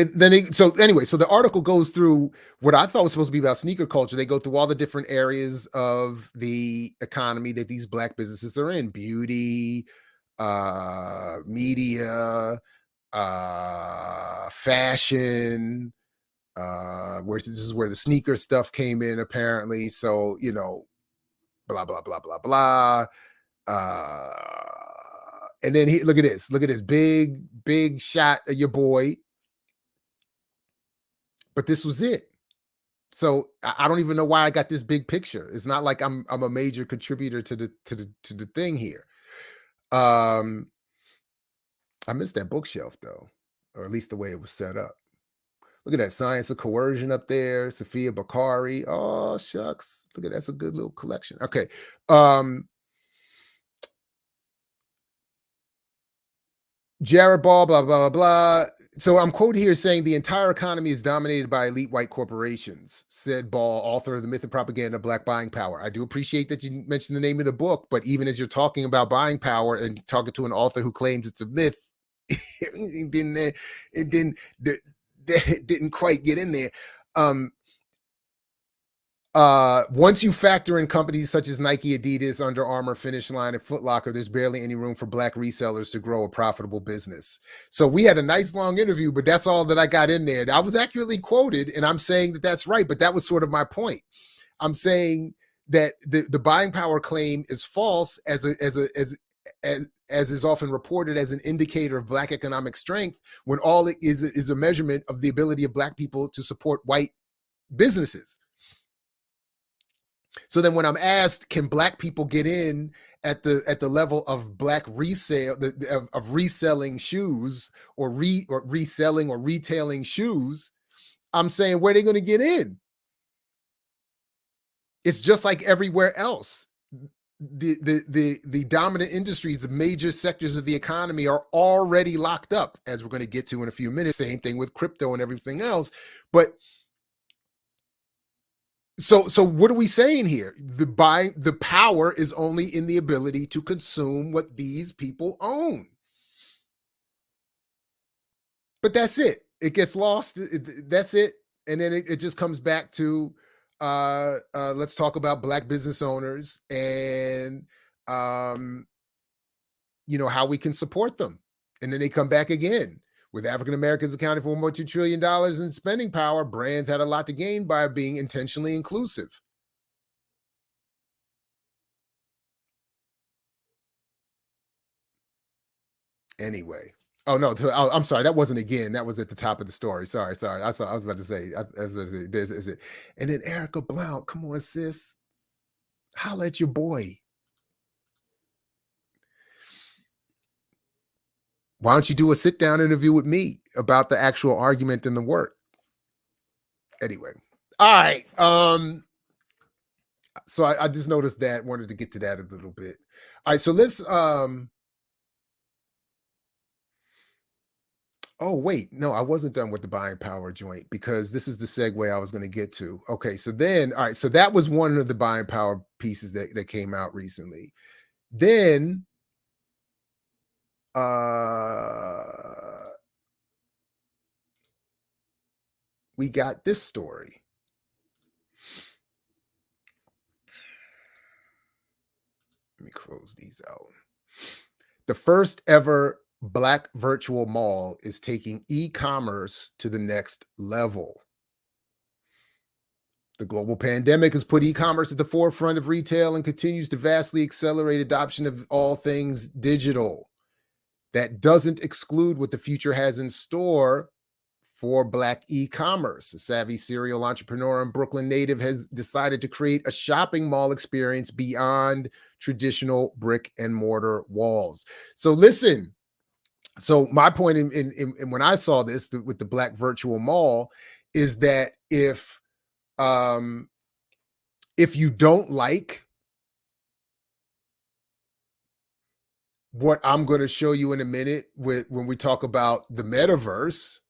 so the article goes through what I thought was supposed to be about sneaker culture. They go through all the different areas of the economy that these Black businesses are in: beauty, media, fashion, where this is where the sneaker stuff came in, apparently. So, blah, blah, blah, blah, blah. And then look at this big shot of your boy. But this was it. So I don't even know why I got this big picture. It's not like I'm a major contributor to the thing here. I missed that bookshelf though, or at least the way it was set up. Look at that Science of Coercion up there, Sophia Bakari. Oh shucks, look at that's a good little collection. Okay. Jared Ball, blah, blah, blah, blah. So I'm quoted here saying the entire economy is dominated by elite white corporations, said Ball, author of The Myth and Propaganda of Black Buying Power. I do appreciate that you mentioned the name of the book, but even as you're talking about buying power and talking to an author who claims it's a myth, it didn't quite get in there. Once you factor in companies such as Nike, Adidas, Under Armour, Finish Line, and Foot Locker, there's barely any room for Black resellers to grow a profitable business. So we had a nice long interview, but that's all that I got in there. I was accurately quoted, and I'm saying that that's right, but that was sort of my point. I'm saying that the buying power claim is false as is often reported as an indicator of Black economic strength, when all it is a measurement of the ability of Black people to support white businesses. So then when I'm asked, can Black people get in at the level of Black resale, of reselling shoes or reselling or retailing shoes, I'm saying, where are they going to get in? It's just like everywhere else. The dominant industries, the major sectors of the economy are already locked up, as we're going to get to in a few minutes. Same thing with crypto and everything else. But so what are we saying here? The power is only in the ability to consume what these people own. But that's it. It gets lost. That's it. And then it just comes back to let's talk about Black business owners and how we can support them. And then they come back again. With African Americans accounting for $1.2 trillion in spending power, brands had a lot to gain by being intentionally inclusive. Anyway. Oh no, I'm sorry. That wasn't again. That was at the top of the story. Sorry. I was about to say. There's it. And then Erica Blount, come on, sis. Holla at your boy. Why don't you do a sit-down interview with me about the actual argument and the work? Anyway. All right. So I just noticed that, wanted to get to that a little bit. All right, so let's oh wait, no, I wasn't done with the buying power joint, because this is the segue I was going to get to. Okay, so then, all right, so that was one of the buying power pieces that came out recently. Then we got this story. Let me close these out. The first ever Black virtual mall is taking e-commerce to the next level. The global pandemic has put e-commerce at the forefront of retail and continues to vastly accelerate adoption of all things digital. That doesn't exclude what the future has in store for Black e-commerce. A savvy serial entrepreneur and Brooklyn native has decided to create a shopping mall experience beyond traditional brick and mortar walls. So listen, so my point in when I saw this with the Black virtual mall is that if you don't like what I'm going to show you in a minute when we talk about the metaverse,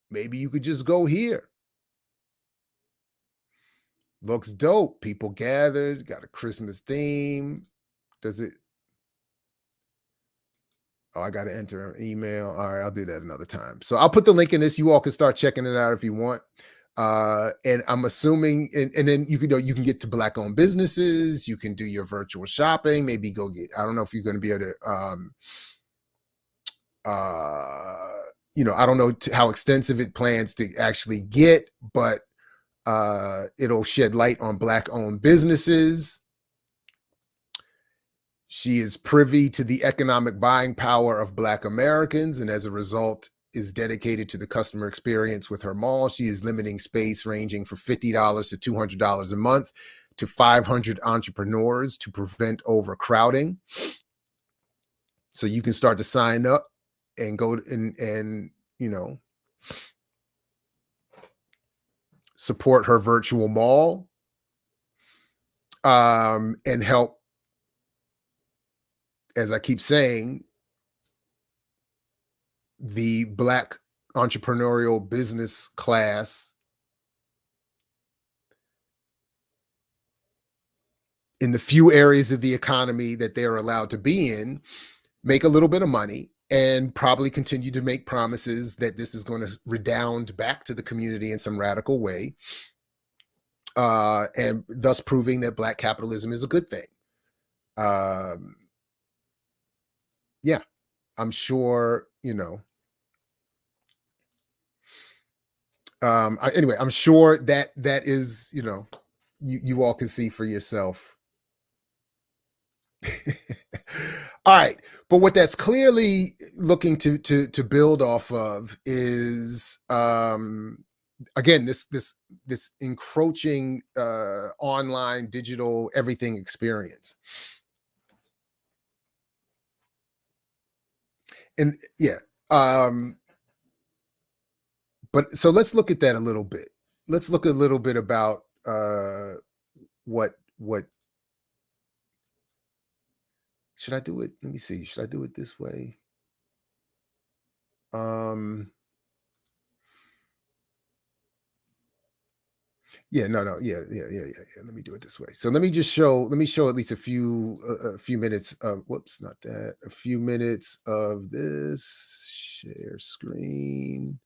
maybe you could just go here. Looks dope. People gathered, got a Christmas theme. Does it? Oh, I got to enter an email. All right, I'll do that another time. So I'll put the link in this. You all can start checking it out if you want. And I'm assuming, and then you can get to Black-owned businesses. You can do your virtual shopping. Maybe go get. I don't know if you're going to be able to. I don't know how extensive it plans to actually get, but it'll shed light on Black-owned businesses. She is privy to the economic buying power of Black Americans, and as a result, is dedicated to the customer experience with her mall. She is limiting space ranging from $50 to $200 a month to 500 entrepreneurs to prevent overcrowding. So you can start to sign up and go and support her virtual mall and help, as I keep saying, the Black entrepreneurial business class in the few areas of the economy that they're allowed to be in, make a little bit of money and probably continue to make promises that this is going to redound back to the community in some radical way, and thus proving that Black capitalism is a good thing. Yeah, I'm sure, anyway, I'm sure that is, you all can see for yourself. All right. But what that's clearly looking to build off of is, again, this encroaching online digital everything experience. And yeah, but so let's look at that a little bit. Let's look a little bit about what should I do it? Let me see. Should I do it this way? Yeah, no. Yeah. Let me do it this way. So let me show at least a few minutes of, whoops, not that, a few minutes of this. Share screen.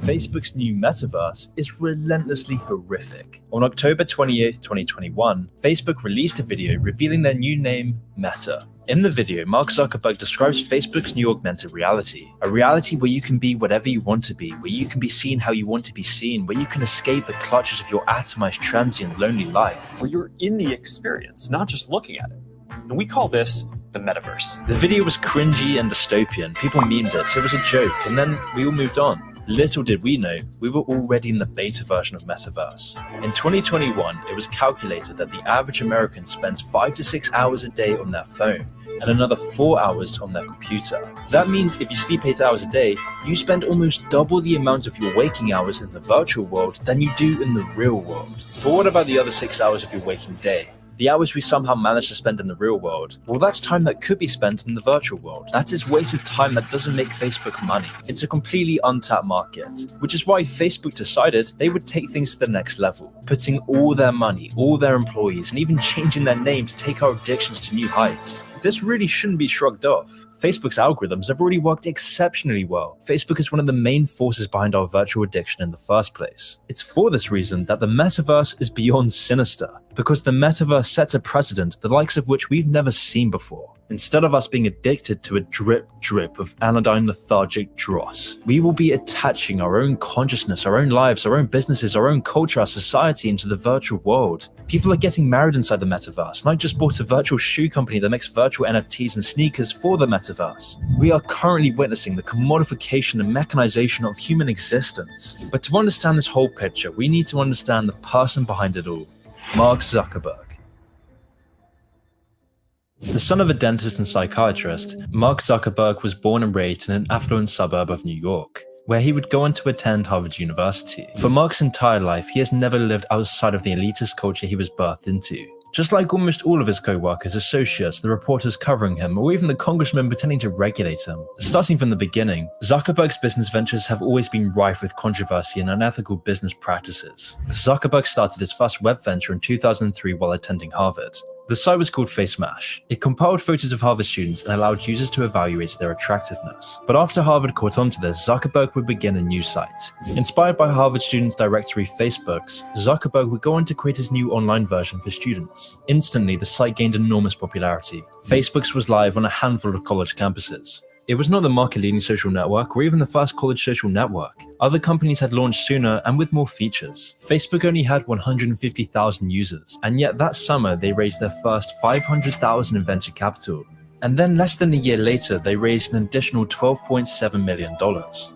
Facebook's new metaverse is relentlessly horrific. On October 28th, 2021, Facebook released a video revealing their new name, Meta. In the video, Mark Zuckerberg describes Facebook's new augmented reality, a reality where you can be whatever you want to be, where you can be seen how you want to be seen, where you can escape the clutches of your atomized, transient, lonely life. Where you're in the experience, not just looking at it. And we call this the metaverse. The video was cringy and dystopian. People memed it. It was a joke, and then we all moved on. Little did we know, we were already in the beta version of Metaverse. In 2021, it was calculated that the average American spends 5 to 6 hours a day on their phone and another 4 hours on their computer. That means if you sleep 8 hours a day, you spend almost double the amount of your waking hours in the virtual world than you do in the real world. But what about the other 6 hours of your waking day? The hours we somehow manage to spend in the real world, well, that's time that could be spent in the virtual world. That is wasted time that doesn't make Facebook money. It's a completely untapped market, which is why Facebook decided they would take things to the next level, putting all their money, all their employees, and even changing their name to take our addictions to new heights. This really shouldn't be shrugged off. Facebook's algorithms have already worked exceptionally well. Facebook is one of the main forces behind our virtual addiction in the first place. It's for this reason that the metaverse is beyond sinister, because the metaverse sets a precedent the likes of which we've never seen before. Instead of us being addicted to a drip of anodyne lethargic dross, we will be attaching our own consciousness, our own lives, our own businesses, our own culture, our society into the virtual world. People are getting married inside the metaverse, and I just bought a virtual shoe company that makes virtual NFTs and sneakers for the metaverse. We are currently witnessing the commodification and mechanization of human existence. But to understand this whole picture, we need to understand the person behind it all, Mark Zuckerberg. The son of a dentist and psychiatrist, Mark Zuckerberg was born and raised in an affluent suburb of New York, where he would go on to attend Harvard University. For Mark's entire life, he has never lived outside of the elitist culture he was birthed into. Just like almost all of his co-workers, associates, the reporters covering him, or even the congressman pretending to regulate him. Starting from the beginning, Zuckerberg's business ventures have always been rife with controversy and unethical business practices. Zuckerberg started his first web venture in 2003 while attending Harvard. The site was called FaceMash. It compiled photos of Harvard students and allowed users to evaluate their attractiveness. But after Harvard caught on to this, Zuckerberg would begin a new site. Inspired by Harvard students' directory Facebooks, Zuckerberg would go on to create his new online version for students. Instantly, the site gained enormous popularity. Facebooks was live on a handful of college campuses. It was not the market-leading social network or even the first college social network. Other companies had launched sooner and with more features. Facebook only had 150,000 users, and yet that summer they raised their first $500,000 in venture capital. And then less than a year later, they raised an additional $12.7 million.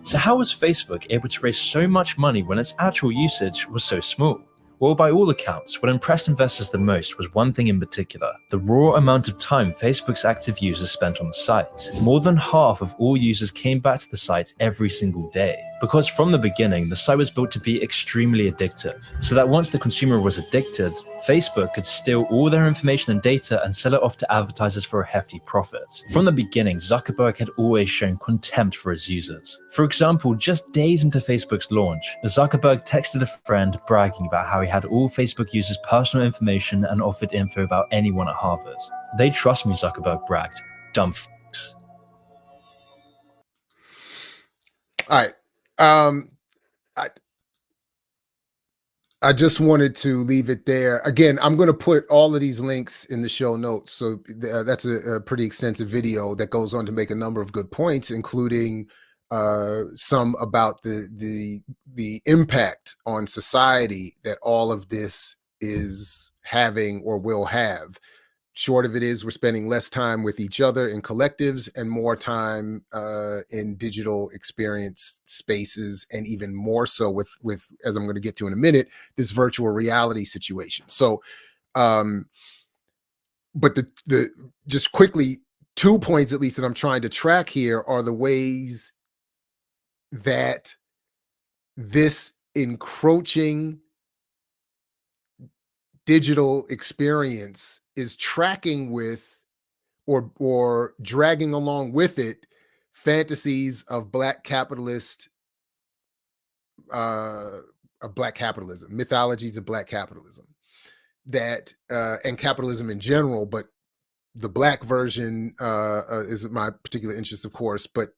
So how was Facebook able to raise so much money when its actual usage was so small? Well, by all accounts, what impressed investors the most was one thing in particular: the raw amount of time Facebook's active users spent on the site. More than half of all users came back to the site every single day. Because from the beginning, the site was built to be extremely addictive, so that once the consumer was addicted, Facebook could steal all their information and data and sell it off to advertisers for a hefty profit. From the beginning, Zuckerberg had always shown contempt for his users. For example, just days into Facebook's launch, Zuckerberg texted a friend bragging about how he had all Facebook users' personal information and offered info about anyone at Harvard. They trust me, Zuckerberg bragged. Dumb f***s. All right. I just wanted to leave it there. Again, I'm going to put all of these links in the show notes. So that's a pretty extensive video that goes on to make a number of good points, including some about the impact on society that all of this is having or will have. Short of it is we're spending less time with each other in collectives and more time in digital experience spaces, and even more so with as I'm going to get to in a minute, this virtual reality situation. So, but the just quickly, 2 points at least that I'm trying to track here are the ways that this encroaching digital experience is tracking with or dragging along with it fantasies of black capitalist black capitalism, mythologies of black capitalism, that and capitalism in general, but the black version is my particular interest, of course, but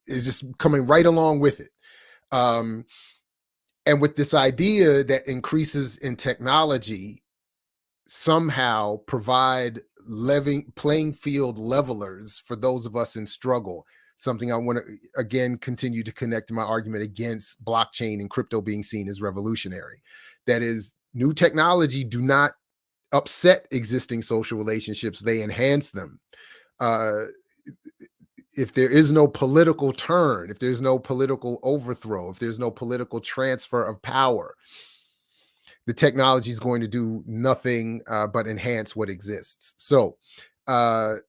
is just coming right along with it. And with this idea that increases in technology somehow provide playing field levelers for those of us in struggle, something I want to, again, continue to connect to my argument against blockchain and crypto being seen as revolutionary. That is, new technology do not upset existing social relationships, they enhance them. If there is no political turn, if there's no political overthrow, if there's no political transfer of power, the technology is going to do nothing but enhance what exists. So, but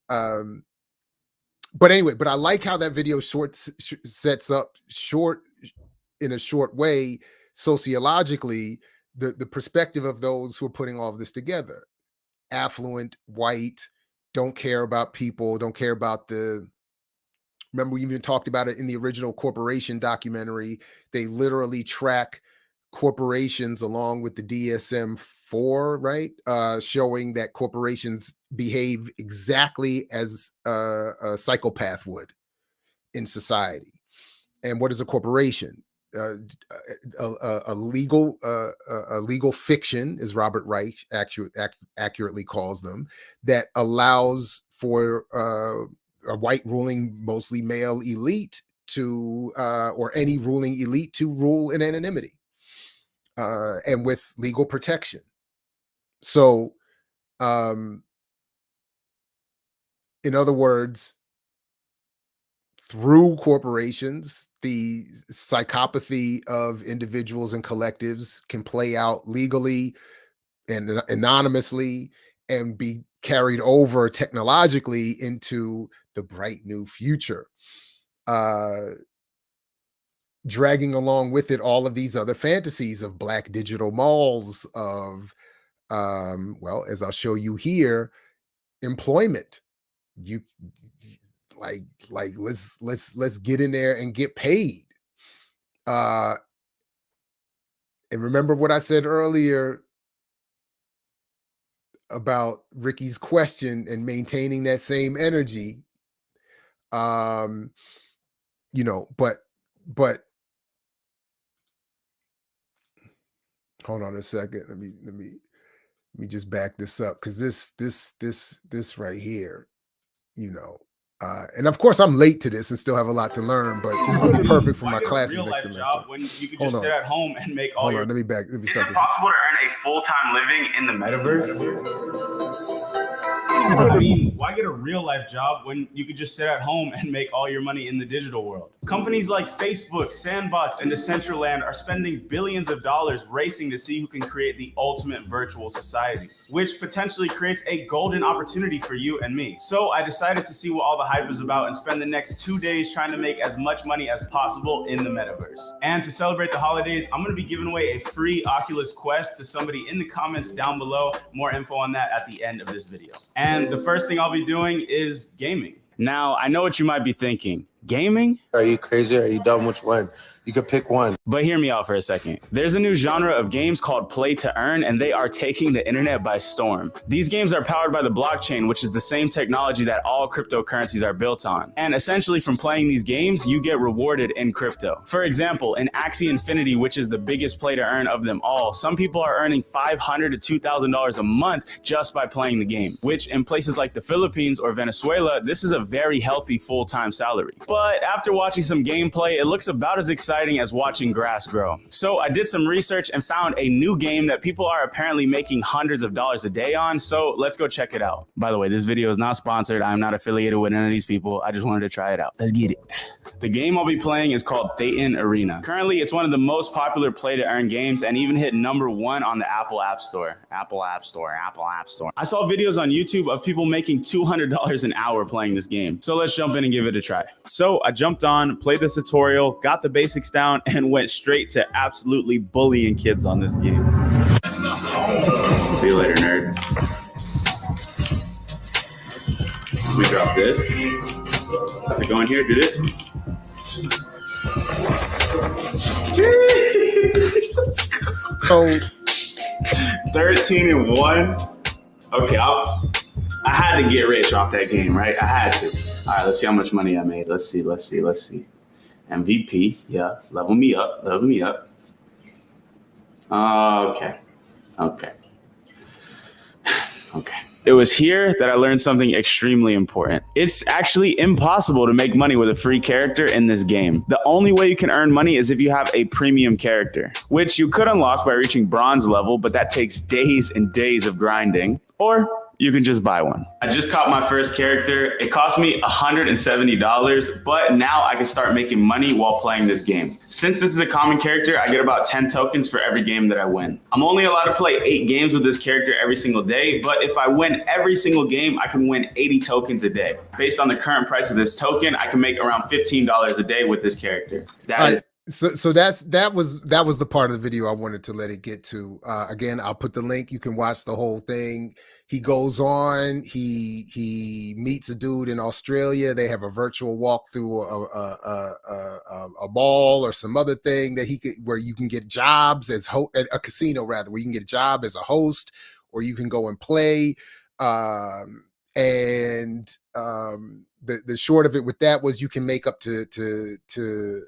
anyway, but I like how that video sets up in a short way, sociologically, the perspective of those who are putting all of this together. Affluent, white, don't care about people, don't care about remember we even talked about it in the original Corporation documentary. They literally track corporations along with the DSM-4, right? Showing that corporations behave exactly as a psychopath would in society. And what is a corporation? A legal fiction, as Robert Reich accurately calls them, that allows for a white ruling, mostly male elite to, or any ruling elite to rule in anonymity and with legal protection. So, in other words, through corporations, the psychopathy of individuals and collectives can play out legally and anonymously and be carried over technologically into the bright new future, dragging along with it all of these other fantasies of black digital malls, of well, as I'll show you here, employment. You like let's get in there and get paid. And remember what I said earlier about Ricky's question and maintaining that same energy. You know, but hold on a second. Let me just back this up, because this right here, you know. And of course, I'm late to this and still have a lot to learn, but this is gonna be perfect for my classes next semester. When you could just sit at home and make all your. Let me start this. Is it possible to earn a full-time living in the metaverse? I mean, why get a real life job when you could just sit at home and make all your money in the digital world? Companies like Facebook, Sandbox, and Decentraland are spending billions of dollars racing to see who can create the ultimate virtual society, which potentially creates a golden opportunity for you and me. So I decided to see what all the hype is about and spend the next 2 days trying to make as much money as possible in the metaverse. And to celebrate the holidays, I'm going to be giving away a free Oculus Quest to somebody in the comments down below. More info on that at the end of this video. And the first thing I'll be doing is gaming. Now, I know what you might be thinking. Gaming? Are you crazy? Are you dumb? Which one? You could pick one. But hear me out for a second. There's a new genre of games called play to earn, and they are taking the internet by storm. These games are powered by the blockchain, which is the same technology that all cryptocurrencies are built on. And essentially from playing these games, you get rewarded in crypto. For example, in Axie Infinity, which is the biggest play to earn of them all, some people are earning $500 to $2,000 a month just by playing the game, which in places like the Philippines or Venezuela, this is a very healthy full-time salary. But after watching some gameplay, it looks about as exciting as watching grass grow. So I did some research and found a new game that people are apparently making hundreds of dollars a day on. So let's go check it out. By the way, this video is not sponsored. I'm not affiliated with any of these people. I just wanted to try it out. Let's get it. The game I'll be playing is called Thetan Arena. Currently, it's one of the most popular play to earn games and even hit #1 on the Apple App Store. Apple App Store. I saw videos on YouTube of people making $200 an hour playing this game. So let's jump in and give it a try. So I jumped on, played the tutorial, got the basics down, and went straight to absolutely bullying kids on this game. See you later, nerd. Let me drop this. Have to go in here, do this. So 13-1. Okay, I had to get rich off that game, right? I had to. All right, let's see how much money I made. Let's see. MVP, yeah, level me up. Okay. It was here that I learned something extremely important. It's actually impossible to make money with a free character in this game. The only way you can earn money is if you have a premium character, which you could unlock by reaching bronze level, but that takes days and days of grinding, or you can just buy one. I just caught my first character. It cost me $170, but now I can start making money while playing this game. Since this is a common character, I get about 10 tokens for every game that I win. I'm only allowed to play 8 games with this character every single day, but if I win every single game, I can win 80 tokens a day. Based on the current price of this token, I can make around $15 a day with this character. So that was the part of the video I wanted to let it get to. Again, I'll put the link. You can watch the whole thing. He goes on. He meets a dude in Australia. They have a virtual walk through a mall or some other thing that where you can get jobs as at a casino, rather, where you can get a job as a host, or you can go and play. The short of it with that was you can make up to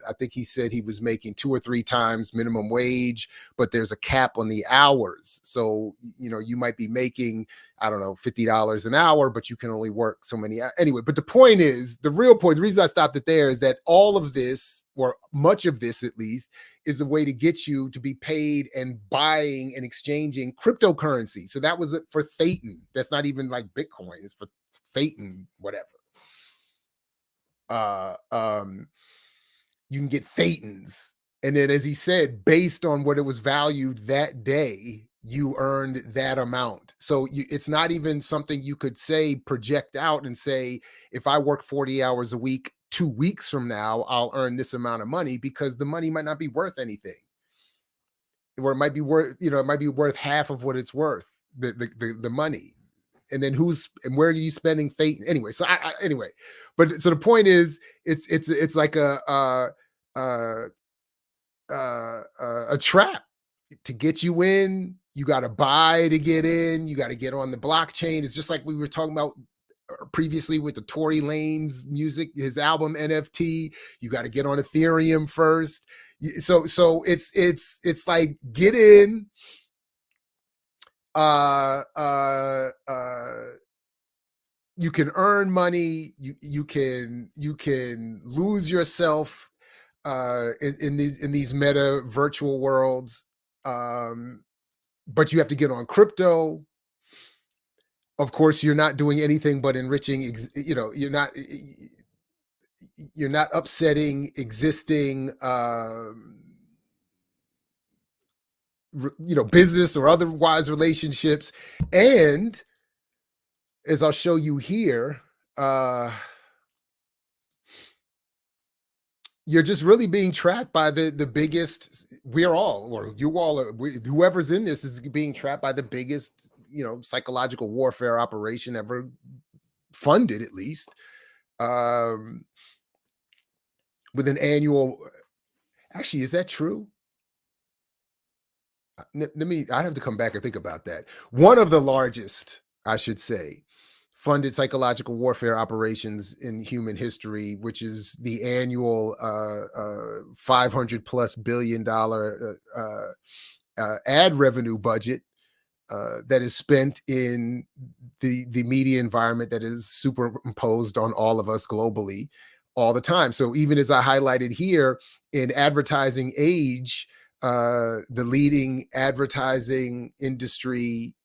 I think he said he was making 2 or 3 times minimum wage, but there's a cap on the hours. So, you know, you might be making, I don't know, $50 an hour, but you can only work so many. Anyway, but the point is, the real point, the reason I stopped it there is that all of this, or much of this at least, is a way to get you to be paid and buying and exchanging cryptocurrency. So that was it for Thetan. That's not even like Bitcoin. It's for Thetan, whatever. You can get Thetans. And then, as he said, based on what it was valued that day, you earned that amount. So it's not even something you could say, project out and say, if I work 40 hours a week, 2 weeks from now, I'll earn this amount of money, because the money might not be worth anything. Or it might be worth, it might be worth half of what it's worth, the money. And then where are you spending Thetan? Anyway, so anyway, but so the point is, it's like a trap to get you in, You got to buy to get in. You got to get on the blockchain. It's just like we were talking about previously with the Tory Lanez music, his album NFT. You got to get on Ethereum first. So it's like get in. You can earn money. You can lose yourself in these meta virtual worlds. But you have to get on crypto. Of course, you're not doing anything but enriching. You're not upsetting existing, business or otherwise relationships. And as I'll show you here, you're just really being trapped by the biggest. We're all, or you all, whoever's in this is being trapped by the biggest, psychological warfare operation ever funded, at least, with an annual. Actually, is that true? I have to come back and think about that. One of the largest, I should say, funded psychological warfare operations in human history, which is the annual $500+ billion ad revenue budget that is spent in the media environment that is superimposed on all of us globally all the time. So even as I highlighted here, in advertising age, the leading advertising industry,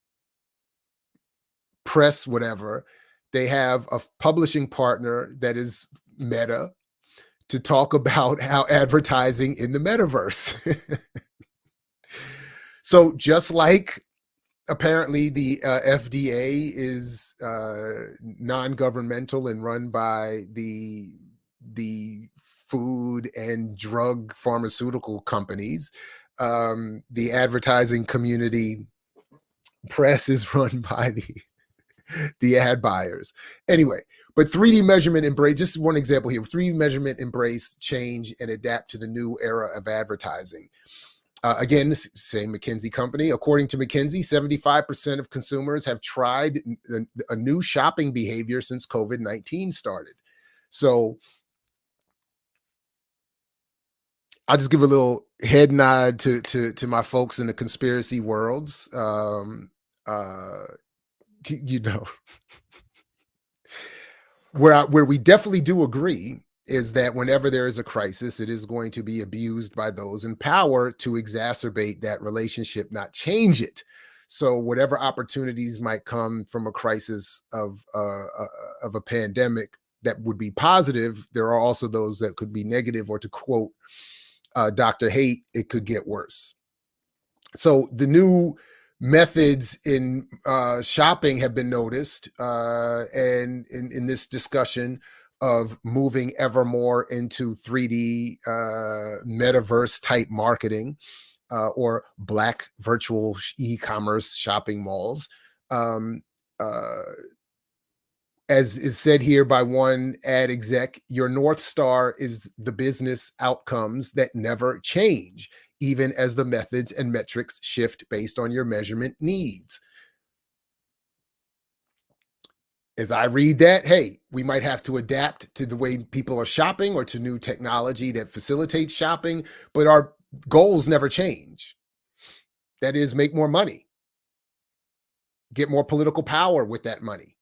press, whatever, they have a publishing partner that is Meta to talk about how advertising in the metaverse. So just like apparently the FDA is non-governmental and run by the food and drug pharmaceutical companies, the advertising community press is run by the ad buyers. Anyway, but 3D measurement embrace, just one example here, 3D measurement embrace change and adapt to the new era of advertising. Again, same McKinsey company. According to McKinsey, 75% of consumers have tried a new shopping behavior since COVID-19 started. So I'll just give a little head nod to my folks in the conspiracy worlds. Where we definitely do agree is that whenever there is a crisis, it is going to be abused by those in power to exacerbate that relationship, not change it. So whatever opportunities might come from a crisis of a pandemic that would be positive, there are also those that could be negative, or to quote Dr. Haight, it could get worse. So the new methods in shopping have been noticed, and in this discussion of moving ever more into 3D metaverse type marketing, or black virtual e-commerce shopping malls. As is said here by one ad exec, your North Star is the business outcomes that never change, even as the methods and metrics shift based on your measurement needs. As I read that, hey, we might have to adapt to the way people are shopping or to new technology that facilitates shopping, but our goals never change. That is, make more money, get more political power with that money.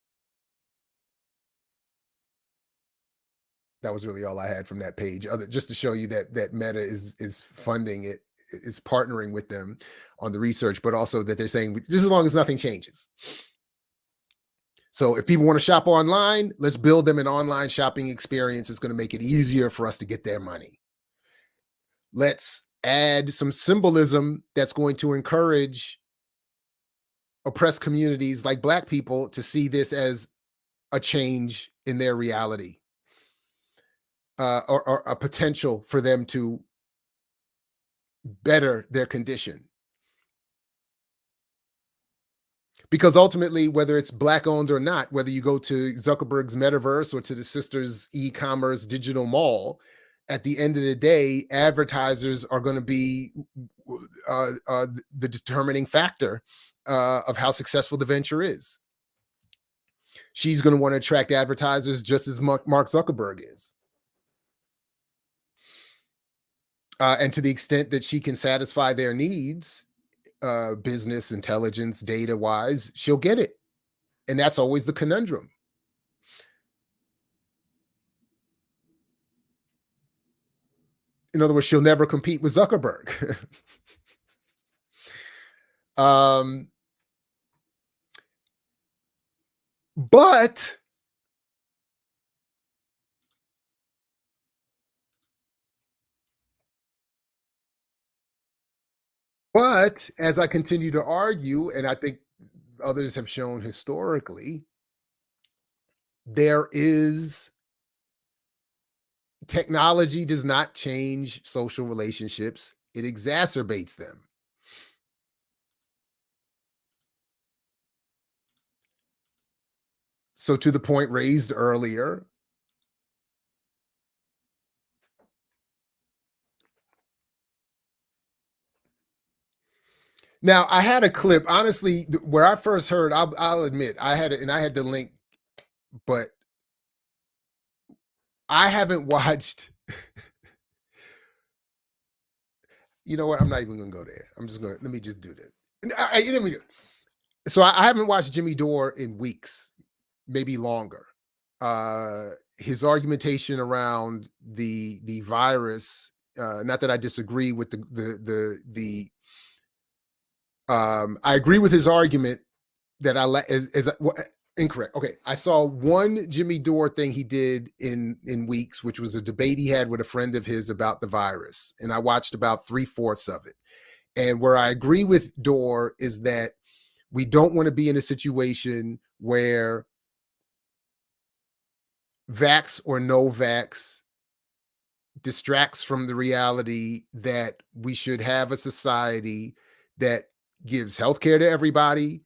That was really all I had from that page, just to show you that Meta is funding it, is partnering with them on the research, but also that they're saying just as long as nothing changes. So if people want to shop online, let's build them an online shopping experience. It's going to make it easier for us to get their money. Let's add some symbolism that's going to encourage oppressed communities like Black people to see this as a change in their reality, or a potential for them to better their condition. Because ultimately, whether it's Black owned or not, whether you go to Zuckerberg's metaverse or to the sisters e-commerce digital mall, at the end of the day, advertisers are going to be the determining factor of how successful the venture is. She's going to want to attract advertisers just as Mark Zuckerberg is. And to the extent that she can satisfy their needs, business, intelligence, data-wise, she'll get it. And that's always the conundrum. In other words, she'll never compete with Zuckerberg. But as I continue to argue, and I think others have shown historically, technology does not change social relationships, it exacerbates them. So to the point raised earlier, now I had a clip, honestly, where I first heard, I'll admit, I had the link, but I haven't watched. You know what? I'm not even going to go there. Let me just do this. So I haven't watched Jimmy Dore in weeks, maybe longer. His argumentation around the virus, not that I disagree with I agree with his argument that incorrect. Okay, I saw one Jimmy Dore thing he did in weeks, which was a debate he had with a friend of his about the virus, and I watched about 3/4 of it. And where I agree with Dore is that we don't want to be in a situation where vax or no vax distracts from the reality that we should have a society that gives healthcare to everybody,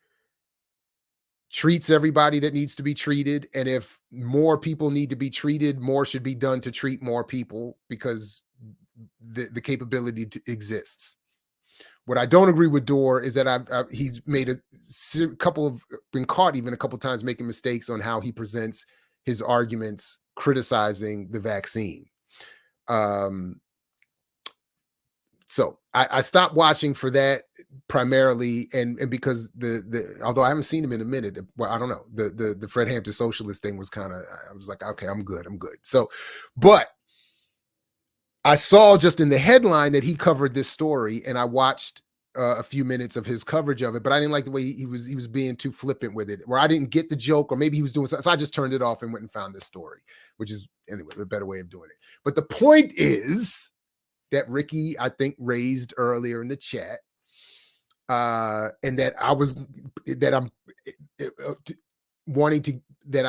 treats everybody that needs to be treated, and if more people need to be treated, more should be done to treat more people because the capability exists. What I don't agree with Dore is that he's made been caught even a couple of times making mistakes on how he presents his arguments criticizing the vaccine. So I stopped watching for that primarily, and because although I haven't seen him in a minute, well, I don't know, the Fred Hampton socialist thing was kind of, I was like, okay, I'm good. So, but I saw just in the headline that he covered this story, and I watched a few minutes of his coverage of it, but I didn't like the way he was being too flippant with it, where I didn't get the joke, or maybe he was doing something. So I just turned it off and went and found this story, which is anyway a better way of doing it. But the point is that Ricky, I think, raised earlier in the chat, and that I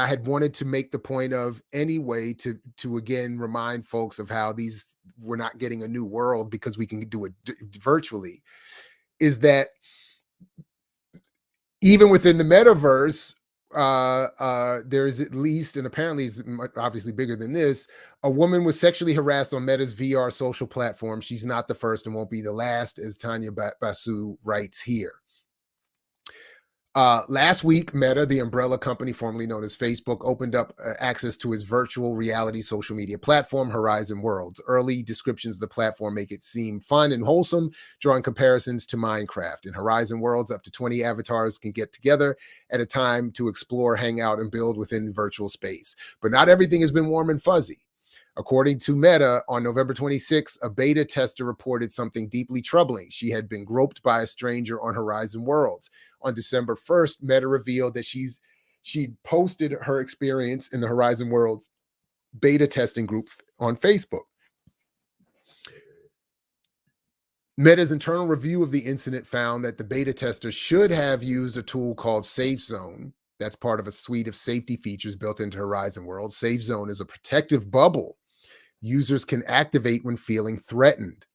had wanted to make the point of anyway, to again remind folks of how we're not getting a new world because we can do it virtually, is that even within the metaverse, there's at least, and apparently it's obviously bigger than this, a woman was sexually harassed on Meta's VR social platform. She's not the first and won't be the last, as Tanya Basu writes here. Last week, Meta, the umbrella company formerly known as Facebook, opened up access to its virtual reality social media platform, Horizon Worlds. Early descriptions of the platform make it seem fun and wholesome, drawing comparisons to Minecraft. In Horizon Worlds, up to 20 avatars can get together at a time to explore, hang out, and build within the virtual space. But not everything has been warm and fuzzy. According to Meta, on November 26, a beta tester reported something deeply troubling. She had been groped by a stranger on Horizon Worlds. On December 1st, Meta revealed that she'd posted her experience in the Horizon Worlds beta testing group on Facebook. Meta's internal review of the incident found that the beta tester should have used a tool called Safe Zone. That's part of a suite of safety features built into Horizon Worlds. Safe Zone is a protective bubble users can activate when feeling threatened.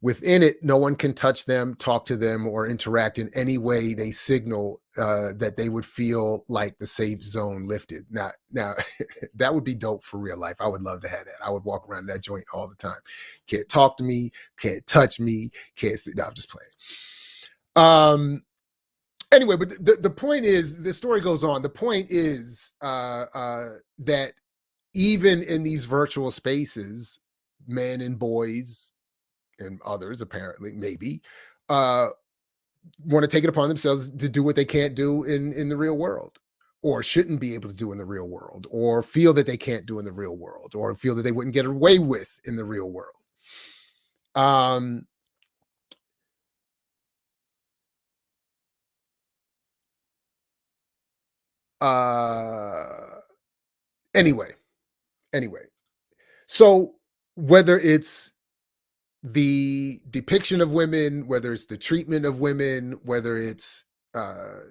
Within it, no one can touch them, talk to them, or interact in any way they signal that they would feel like the safe zone lifted. Now, that would be dope for real life. I would love to have that. I would walk around that joint all the time. Can't talk to me, can't touch me, can't see. No, I'm just playing. Anyway, but the point is, the story goes on. The point is that even in these virtual spaces, men and boys and others apparently maybe want to take it upon themselves to do what they can't do in the real world, or shouldn't be able to do in the real world, or feel that they can't do in the real world, or feel that they wouldn't get away with in the real world. Anyway, so whether it's the depiction of women, whether it's the treatment of women, whether it's as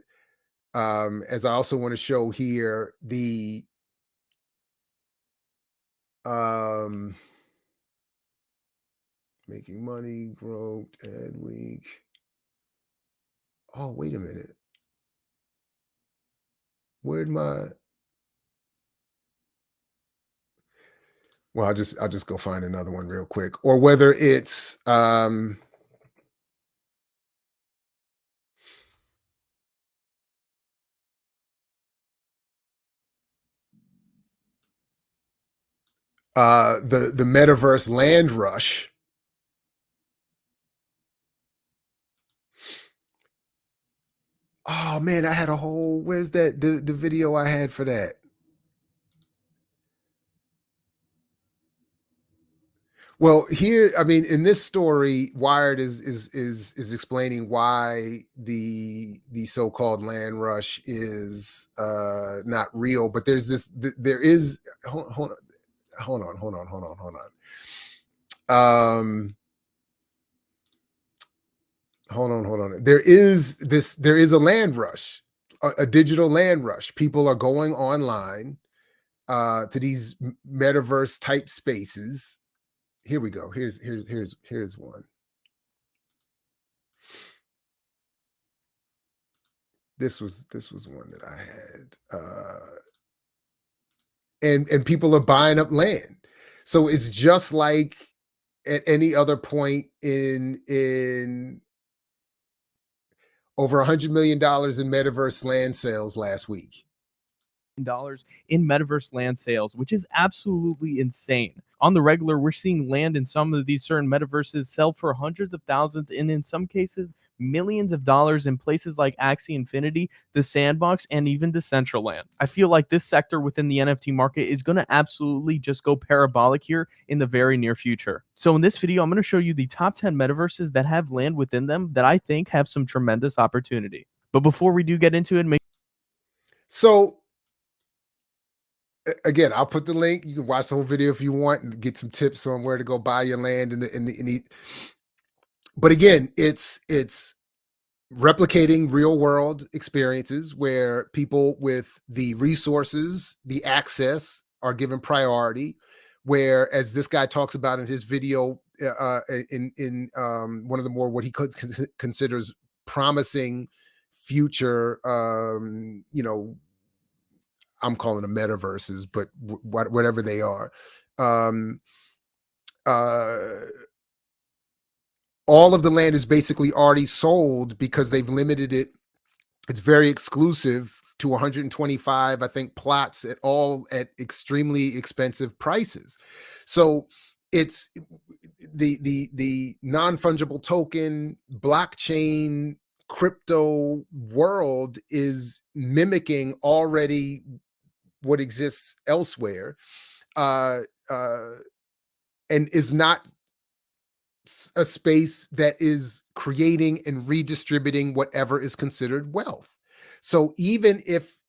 I also want to show here, the making money, growth, ad week. Oh, wait a minute. Where'd my I'll just go find another one real quick. Or whether it's the metaverse land rush. Oh man, I had a whole, where's that the video I had for that? Well, here, I mean, in this story, Wired is explaining why the so-called land rush is not real, but there's this there is hold on. There is a land rush, a digital land rush. People are going online to these metaverse type spaces. Here we go. Here's one. This was one that I had. And people are buying up land. So it's just like at any other point in over $100 million in metaverse land sales last week. In metaverse land sales, which is absolutely insane. On the regular, we're seeing land in some of these certain metaverses sell for hundreds of thousands, and in some cases, millions of dollars in places like Axie Infinity, the Sandbox, and even Decentraland. I feel like this sector within the NFT market is going to absolutely just go parabolic here in the very near future. So in this video, I'm going to show you the top 10 metaverses that have land within them that I think have some tremendous opportunity. But before we do get into it, So again, I'll put the link. You can watch the whole video if you want and get some tips on where to go buy your land but again, it's replicating real world experiences where people with the resources, the access, are given priority, where, as this guy talks about in his video, in one of the more what he considers promising future I'm calling them metaverses, but whatever they are. All of the land is basically already sold because they've limited it. It's very exclusive to 125, I think, plots at extremely expensive prices. So it's the non-fungible token blockchain crypto world is mimicking already what exists elsewhere, and is not a space that is creating and redistributing whatever is considered wealth. So even if,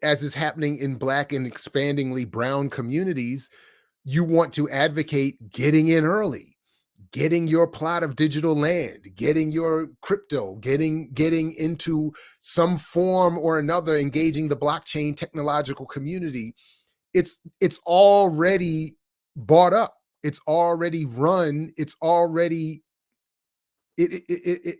as is happening in Black and expandingly brown communities, you want to advocate getting in early, getting your plot of digital land, getting your crypto, getting into some form or another, engaging the blockchain technological community, it's already bought up. It's already run. It's already it.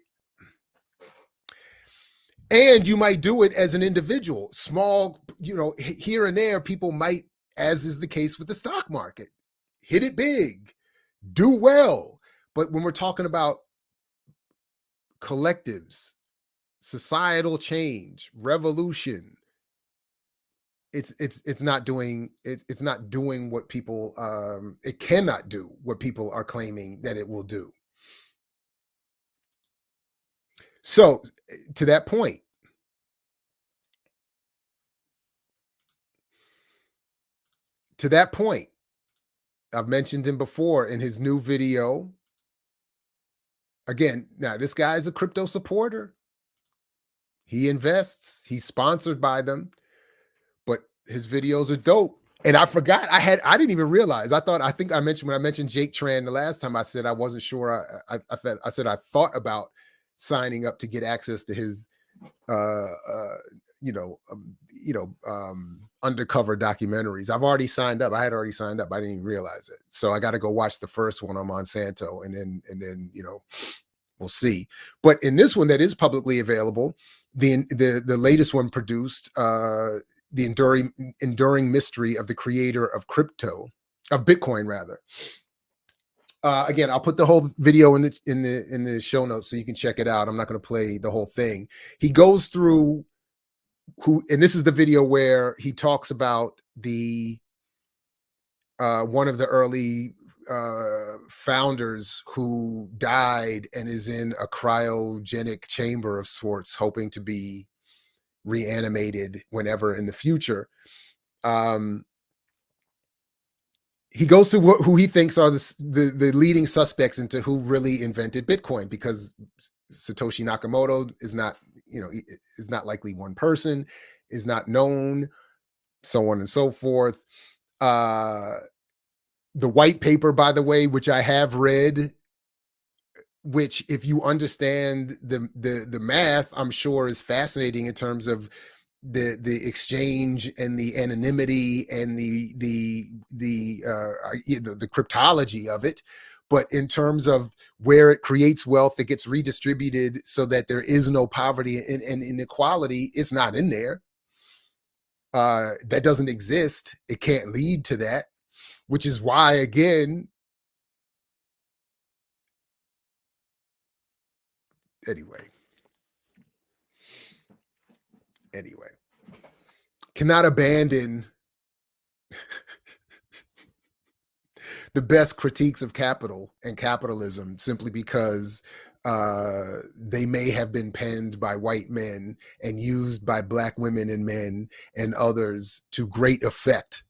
And you might do it as an individual, small, here and there. People might, as is the case with the stock market, hit it big, do well. But when we're talking about collectives, societal change, revolution, it's not doing what people it cannot do what people are claiming that it will do. So to that point, I've mentioned him before in his new video. Again, now this guy is a crypto supporter. He invests, he's sponsored by them, but his videos are dope. And I forgot, I didn't even realize. I think I mentioned when I mentioned Jake Tran the last time, I said I wasn't sure. I said I thought about signing up to get access to his undercover documentaries. I've already signed up. I had already signed up. I didn't even realize it. So I got to go watch the first one on Monsanto, and then we'll see. But in this one that is publicly available, the latest one produced, the enduring mystery of the creator of Bitcoin rather. Again, I'll put the whole video in the show notes so you can check it out. I'm not going to play the whole thing. He goes through and this is the video where he talks about the one of the early founders who died and is in a cryogenic chamber of sorts, hoping to be reanimated whenever in the future. He goes through who he thinks are the leading suspects into who really invented Bitcoin, because Satoshi Nakamoto is not, is not likely one person, is not known, so on and so forth. The white paper, by the way, which I have read, which if you understand the math, I'm sure is fascinating in terms of the exchange and the anonymity and the cryptology of it. But in terms of where it creates wealth, it gets redistributed so that there is no poverty and inequality, it's not in there. That doesn't exist. It can't lead to that, which is why, again, anyway, cannot abandon the best critiques of capital and capitalism simply because they may have been penned by white men and used by black women and men and others to great effect,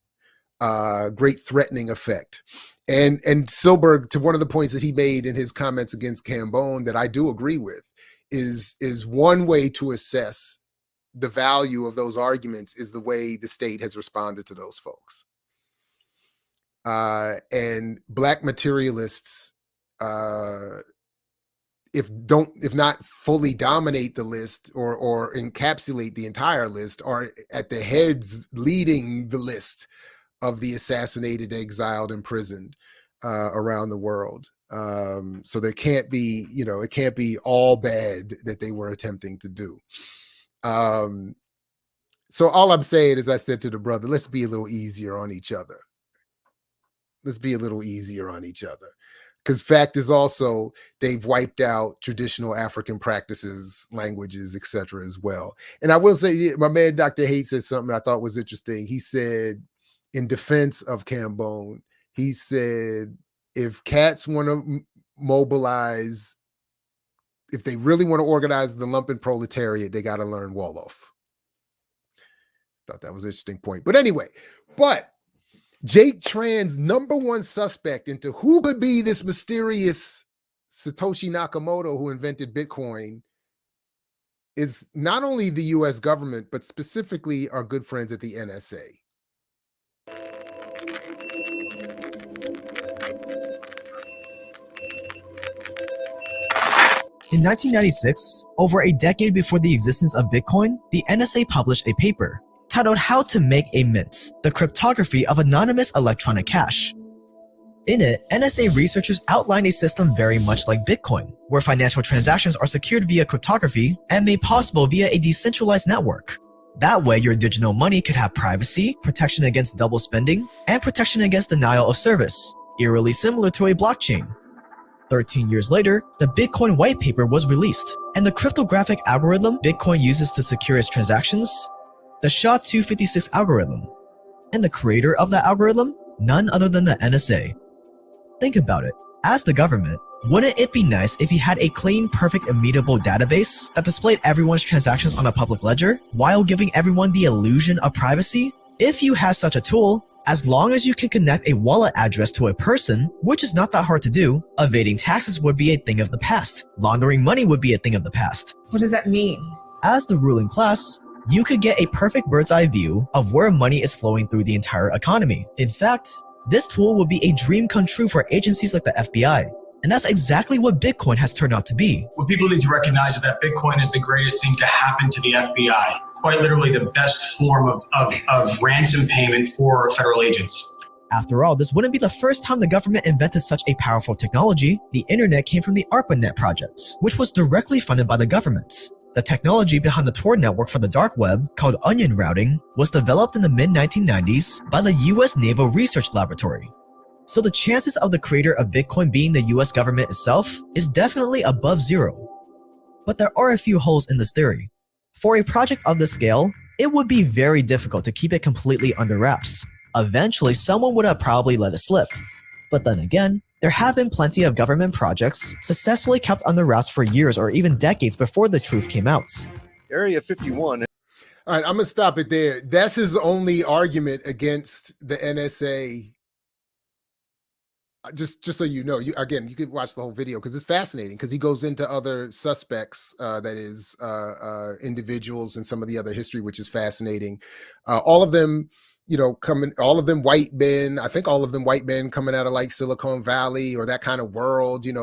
great threatening effect. And Silberg, to one of the points that he made in his comments against Cambone that I do agree with, is one way to assess the value of those arguments is the way the state has responded to those folks. And black materialists, if not fully dominate the list or encapsulate the entire list, are at the heads leading the list of the assassinated, exiled, imprisoned around the world. So there can't be, it can't be all bad that they were attempting to do. So all I'm saying is, I said to the brother, let's be a little easier on each other. Let's be a little easier on each other. Because fact is also, they've wiped out traditional African practices, languages, etc. as well. And I will say, my man, Dr. Haight, said something I thought was interesting. He said, in defense of Cambone, he said, if cats want to mobilize, if they really want to organize the lumpen proletariat, they got to learn Wolof. Thought that was an interesting point. But anyway, Jake Tran's number one suspect into who could be this mysterious Satoshi Nakamoto who invented Bitcoin is not only the US government, but specifically our good friends at the NSA. In 1996, over a decade before the existence of Bitcoin, the NSA published a paper titled How to Make a Mint, the Cryptography of Anonymous Electronic Cash. In it, NSA researchers outlined a system very much like Bitcoin, where financial transactions are secured via cryptography and made possible via a decentralized network. That way, your digital money could have privacy, protection against double spending, and protection against denial of service, eerily similar to a blockchain. 13 years later, the Bitcoin white paper was released, and the cryptographic algorithm Bitcoin uses to secure its transactions, the SHA-256 algorithm. And the creator of that algorithm? None other than the NSA. Think about it. As the government, wouldn't it be nice if you had a clean, perfect, immutable database that displayed everyone's transactions on a public ledger while giving everyone the illusion of privacy? If you had such a tool, as long as you can connect a wallet address to a person, which is not that hard to do, evading taxes would be a thing of the past. Laundering money would be a thing of the past. What does that mean? As the ruling class, you could get a perfect bird's eye view of where money is flowing through the entire economy. In fact, this tool would be a dream come true for agencies like the FBI. And that's exactly what Bitcoin has turned out to be. What people need to recognize is that Bitcoin is the greatest thing to happen to the FBI. Quite literally the best form of ransom payment for federal agents. After all, this wouldn't be the first time the government invented such a powerful technology. The internet came from the ARPANET projects, which was directly funded by the government. The technology behind the Tor network for the dark web, called onion routing, was developed in the mid-1990s by the US Naval Research Laboratory. So the chances of the creator of Bitcoin being the US government itself is definitely above zero. But there are a few holes in this theory. For a project of this scale, it would be very difficult to keep it completely under wraps. Eventually, someone would have probably let it slip. But then again, there have been plenty of government projects successfully kept under wraps for years or even decades before the truth came out. Area 51. All right, I'm gonna stop it there. That's his only argument against the NSA. Just so you know, you could watch the whole video because it's fascinating because he goes into other suspects, that is individuals and some of the other history, which is fascinating. All of them, all of them white men. I think all of them white men coming out of like Silicon Valley or that kind of world. Even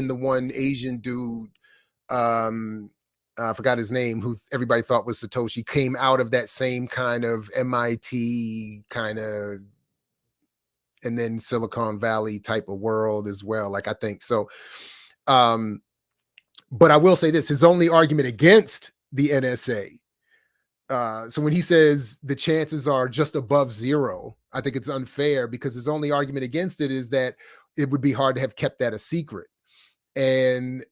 the one Asian dude, I forgot his name, who everybody thought was Satoshi, came out of that same kind of MIT kind of, and then Silicon Valley type of world as well. Like, I think so. But I will say this, his only argument against the NSA. So when he says the chances are just above zero, I think it's unfair because his only argument against it is that it would be hard to have kept that a secret. And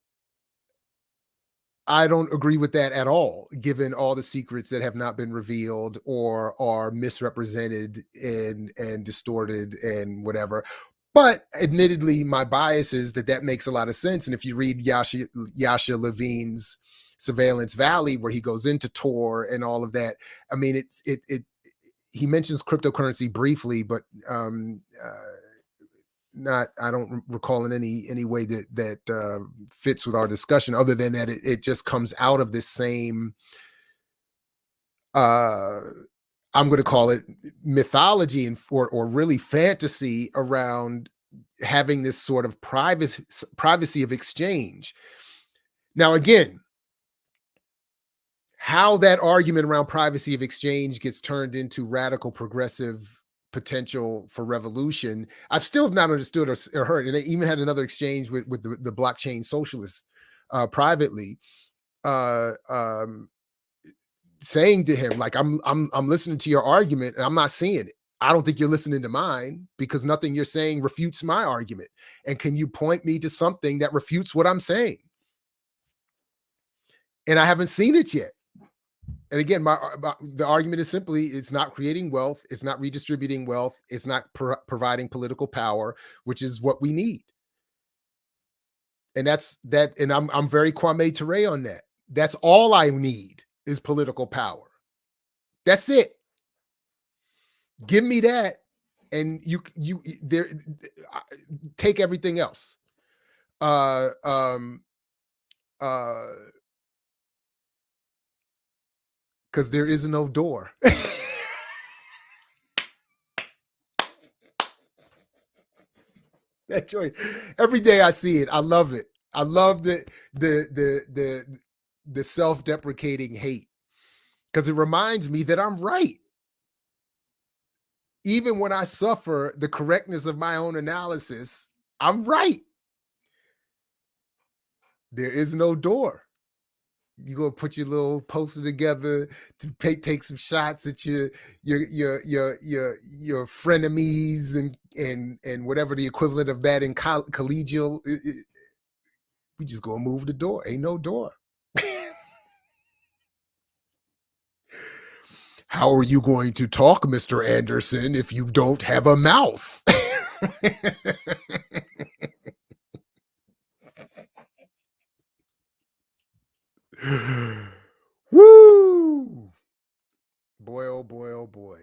I don't agree with that at all, given all the secrets that have not been revealed or are misrepresented and distorted and whatever. But admittedly, my bias is that makes a lot of sense. And if you read Yasha Levine's Surveillance Valley, where he goes into Tor and all of that, I mean, he mentions cryptocurrency briefly, but I don't recall in any way that fits with our discussion, other than that it just comes out of this same, I'm going to call it mythology or really fantasy around having this sort of privacy of exchange. Now, again, how that argument around privacy of exchange gets turned into radical progressive potential for revolution, I've still not understood or heard. And they even had another exchange with the blockchain socialists privately, saying to him, like, I'm listening to your argument and I'm not seeing it. I don't think you're listening to mine because nothing you're saying refutes my argument. And can you point me to something that refutes what I'm saying? And I haven't seen it yet. And again, the argument is simply, it's not creating wealth. It's not redistributing wealth. It's not providing political power, which is what we need. And that's that. And I'm very Kwame Ture on that. That's all I need is political power. That's it. Give me that. And you there, take everything else. Because there is no door. That joy. Every day I see it, I love it. I love the self-deprecating hate, because it reminds me that I'm right. even when I suffer the correctness of my own analysis, I'm right. There is no door. You go put your little poster together to take some shots at your frenemies and whatever the equivalent of that in collegial. We just go move the door. Ain't no door. How are you going to talk, Mr. Anderson, if you don't have a mouth? Woo! Boy, oh boy, oh boy.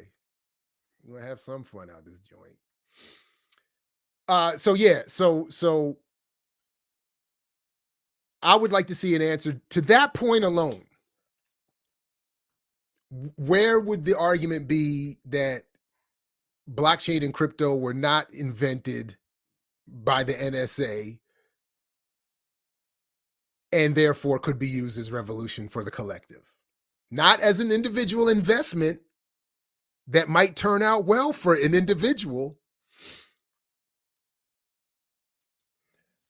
We're gonna have some fun out of this joint. So I would like to see an answer to that point alone. Where would the argument be that blockchain and crypto were not invented by the NSA and therefore could be used as revolution for the collective? Not as an individual investment that might turn out well for an individual.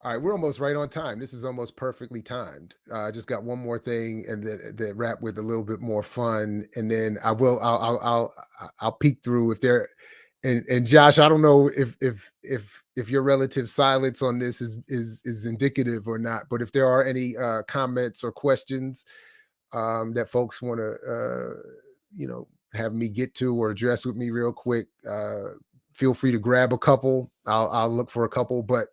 All right, we're almost right on time. This is almost perfectly timed. I just got one more thing, and then wrap with a little bit more fun, and then I'll peek through if there. And Josh, I don't know if your relative silence on this is indicative or not, but if there are any comments or questions that folks want to have me get to or address with me real quick, feel free to grab a couple. I'll look for a couple, but.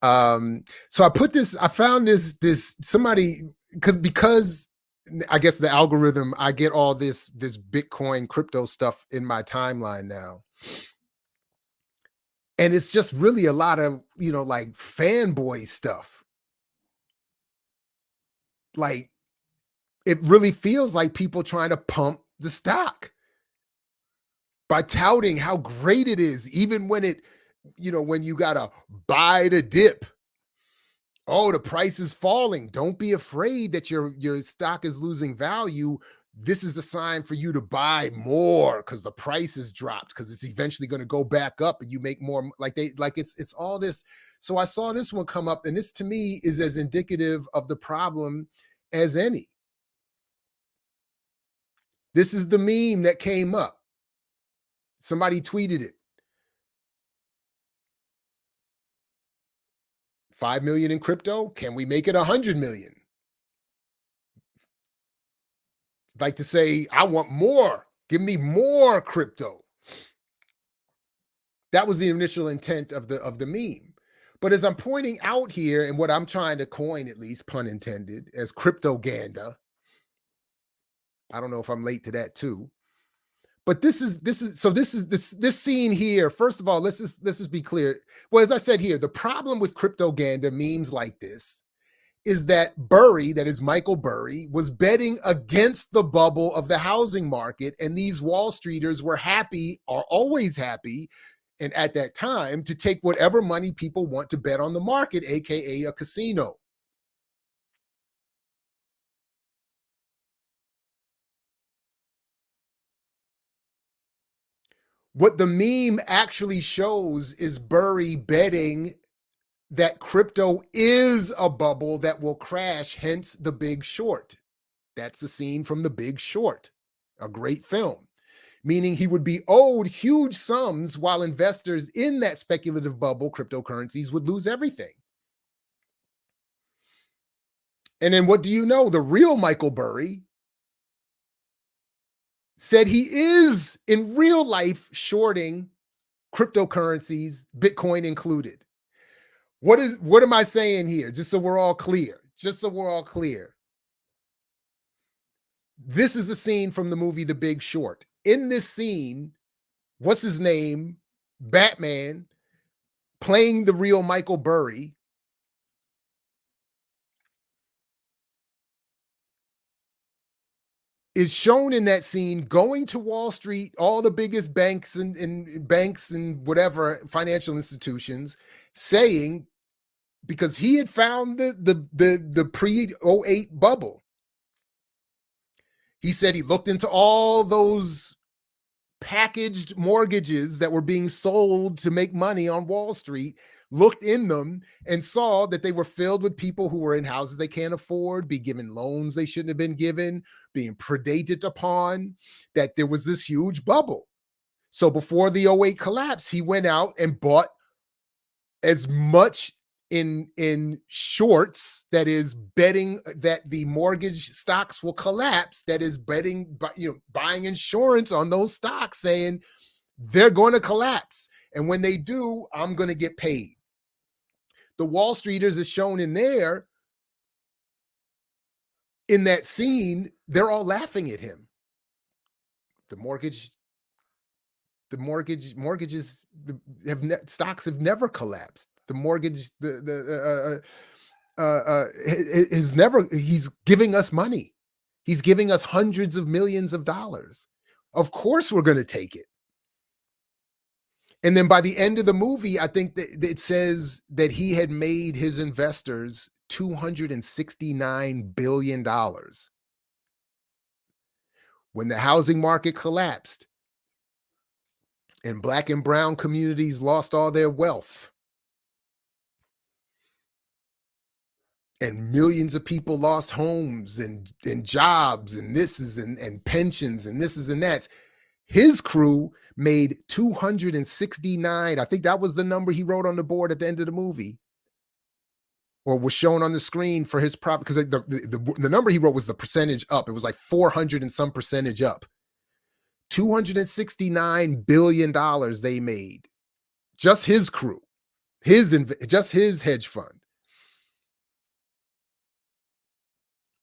So I found this somebody because I guess the algorithm, I get all this Bitcoin crypto stuff in my timeline now. And it's just really a lot of, like fanboy stuff. Like it really feels like people trying to pump the stock by touting how great it is, even when it, when you gotta buy the dip. Oh, the price is falling. Don't be afraid that your stock is losing value. This is a sign for you to buy more because the price has dropped, because it's eventually going to go back up and you make more. It's all this. So I saw this one come up, and this to me is as indicative of the problem as any. This is the meme that came up. Somebody tweeted it. 5 million in crypto. Can we make it 100 million? I'd like to say, I want more. Give me more crypto. That was the initial intent of the meme. But as I'm pointing out here, and what I'm trying to coin, at least pun intended, as Cryptoganda. I don't know if I'm late to that too. But this scene here. First of all, let's just be clear. Well, as I said here, the problem with Cryptoganda memes like this is that Burry, that is Michael Burry, was betting against the bubble of the housing market, and these Wall Streeters were happy, are always happy, and at that time, to take whatever money people want to bet on the market, aka a casino. What the meme actually shows is Burry betting that crypto is a bubble that will crash, hence The Big Short. That's the scene from The Big Short, a great film, meaning he would be owed huge sums while investors in that speculative bubble, cryptocurrencies, would lose everything. And then what do you know? The real Michael Burry said he is in real life shorting cryptocurrencies, Bitcoin included. What am I saying here? Just so we're all clear. This is the scene from the movie The Big Short. In this scene, what's his name? Batman, playing the real Michael Burry, is shown in that scene going to Wall Street, all the biggest banks and whatever financial institutions, saying, because he had found the pre-08 bubble. He said he looked into all those packaged mortgages that were being sold to make money on Wall Street, looked in them and saw that they were filled with people who were in houses they can't afford, be given loans they shouldn't have been given, being predated upon, that there was this huge bubble. So before the 08 collapse, he went out and bought as much in shorts, that is betting that the mortgage stocks will collapse, that is betting, buying insurance on those stocks, saying they're going to collapse. And when they do, I'm going to get paid. The Wall Streeters is shown in there, in that scene, they're all laughing at him. Stocks have never collapsed. The mortgage, he's giving us money. He's giving us hundreds of millions of dollars. Of course we're going to take it. And then by the end of the movie, I think that it says that he had made his investors $269 billion. When the housing market collapsed and Black and brown communities lost all their wealth, and millions of people lost homes and jobs and and pensions and this is and that, his crew made 269. I think that was the number he wrote on the board at the end of the movie, or was shown on the screen for his profit, because the number he wrote was the percentage up. It was like 400 and some percentage up. $269 billion they made. Just his crew, just his hedge fund,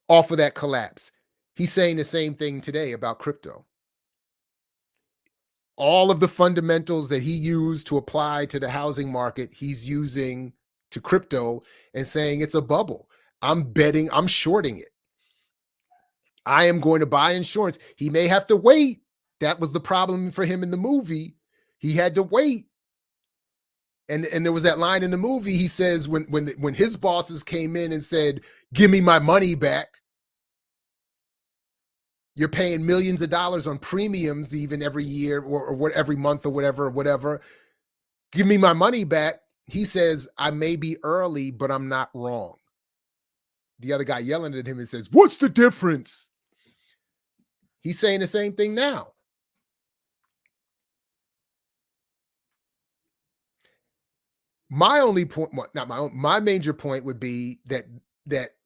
off of that collapse. He's saying the same thing today about crypto. All of the fundamentals that he used to apply to the housing market, he's using to crypto and saying it's a bubble. I'm shorting it. I am going to buy insurance. He may have to wait. That was the problem for him in the movie. He had to wait. And there was that line in the movie. He says when his bosses came in and said, "Give me my money back. You're paying millions of dollars on premiums even every year or every month or whatever. Give me my money back." He says, "I may be early, but I'm not wrong." The other guy yelling at him and says, "What's the difference?" He's saying the same thing now. My only point, my major point would be that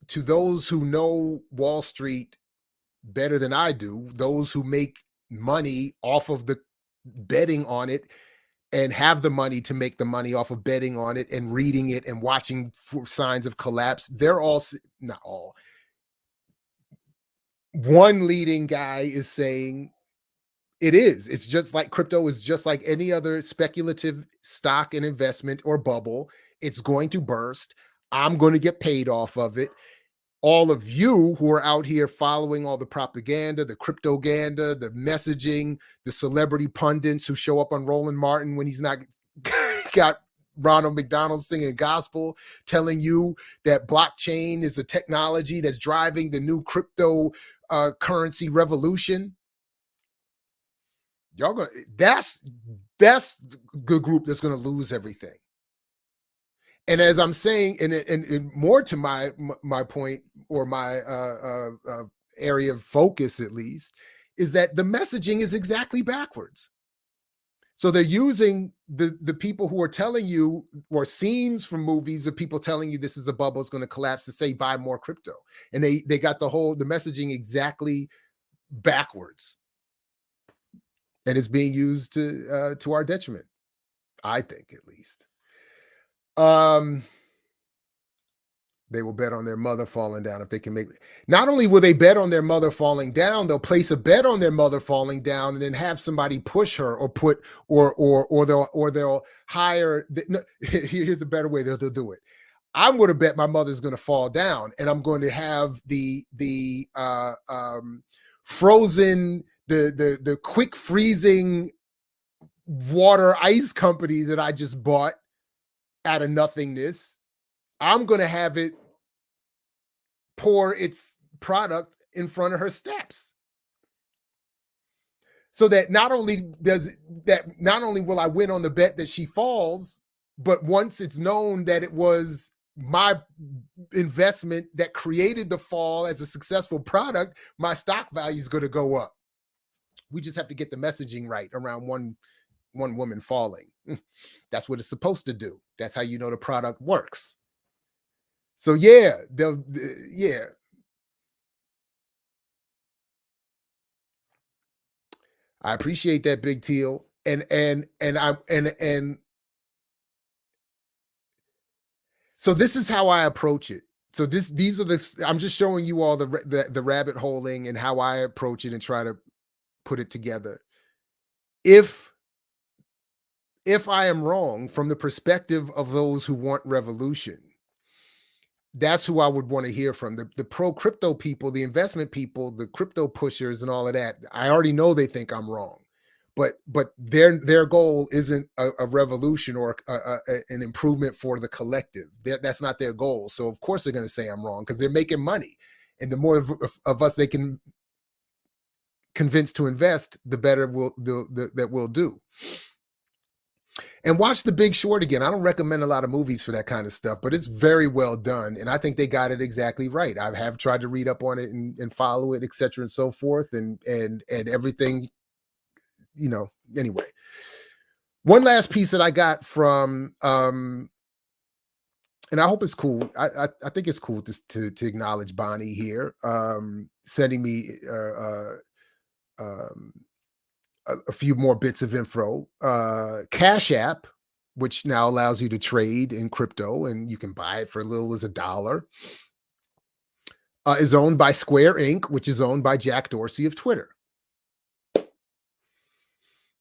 to those who know Wall Street better than I do, those who make money off of the betting on it and have the money to make the money off of betting on it and reading it and watching for signs of collapse, they're all, not all. One leading guy is saying it's just like crypto is just like any other speculative stock and investment or bubble. It's going to burst. I'm going to get paid off of it. All of you who are out here following all the propaganda, the cryptoganda, the messaging, the celebrity pundits who show up on Roland Martin when he's not got Ronald McDonald singing gospel, telling you that blockchain is the technology that's driving the new crypto currency revolution. Y'all gonna, that's the group that's going to lose everything. And as I'm saying, and more to my point, or my area of focus at least, is that the messaging is exactly backwards. So they're using the people who are telling you, or scenes from movies of people telling you this is a bubble, it's going to collapse, to say buy more crypto. And they got the messaging exactly backwards. And it's being used to our detriment, I think, at least. They will bet on their mother falling down if they can make. Not only will they bet on their mother falling down, they'll place a bet on their mother falling down and then have somebody push her, or put or they'll hire. Here's a better way they'll do it. I'm going to bet my mother's going to fall down, and I'm going to have the frozen. The quick freezing water ice company that I just bought out of nothingness, I'm going to have it pour its product in front of her steps. So that not only will I win on the bet that she falls, but once it's known that it was my investment that created the fall as a successful product, my stock value is going to go up. We just have to get the messaging right around one woman falling. That's what it's supposed to do. That's how you know the product works. So yeah, yeah. I appreciate that, Big Teal. And so this is how I approach it. So these are I'm just showing you all the rabbit holing and how I approach it and try to put it together. If I am wrong from the perspective of those who want revolution, that's who I would want to hear from. The pro crypto people, the investment people, the crypto pushers and all of that. I already know they think I'm wrong, but their goal isn't a revolution or an improvement for the collective. That's not their goal. So of course they're going to say I'm wrong because they're making money. And the more of us they can convince to invest, the better that we'll do. And watch The Big Short again. I don't recommend a lot of movies for that kind of stuff, but it's very well done. And I think they got it exactly right. I have tried to read up on it and follow it, et cetera, and so forth. And everything, you know, anyway. One last piece that I got from, and I hope it's cool. I think it's cool to acknowledge Bonnie here, sending me a few more bits of info. Cash App, which now allows you to trade in crypto and you can buy it for as little as $1, is owned by Square Inc., which is owned by Jack Dorsey of Twitter.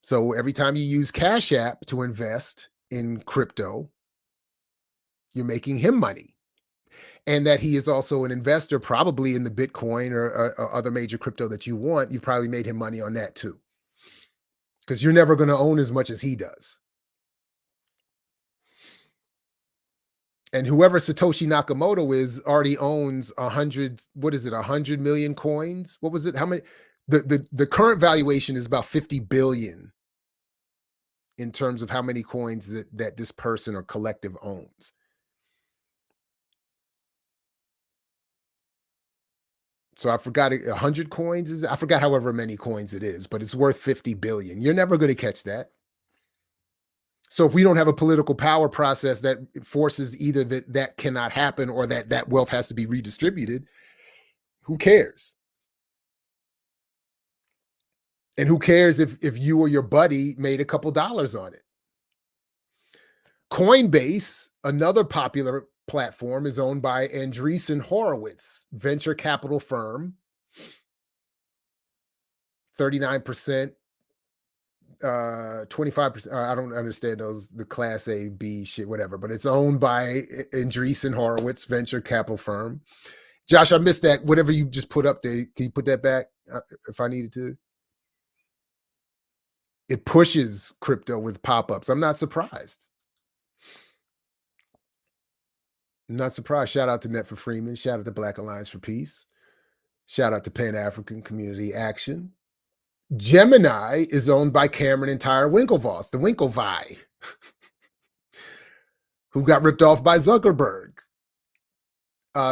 So every time you use Cash App to invest in crypto, you're making him money. And that he is also an investor probably in the Bitcoin or other major crypto that you want. You've probably made him money on that too. Because you're never going to own as much as he does. And whoever Satoshi Nakamoto is already owns 100 million coins? What was it? How many? The current valuation is about 50 billion in terms of how many coins that this person or collective owns. So I forgot 100 coins I forgot however many coins it is, but it's worth 50 billion. You're never going to catch that. So if we don't have a political power process that forces either that cannot happen or that wealth has to be redistributed, who cares? And who cares if you or your buddy made a couple dollars on it? Coinbase, another popular platform, is owned by Andreessen Horowitz, venture capital firm. 39%, 25%. I don't understand the class A, B shit, whatever, but it's owned by Andreessen Horowitz, venture capital firm. Josh, I missed that. Whatever you just put up there, can you put that back if I needed to? It pushes crypto with pop-ups. I'm not surprised. I'm not surprised. Shout out to Net for Freeman. Shout out to Black Alliance for Peace. Shout out to Pan-African Community Action. Gemini is owned by Cameron and Tyre Winklevoss, the Winklevi, who got ripped off by Zuckerberg.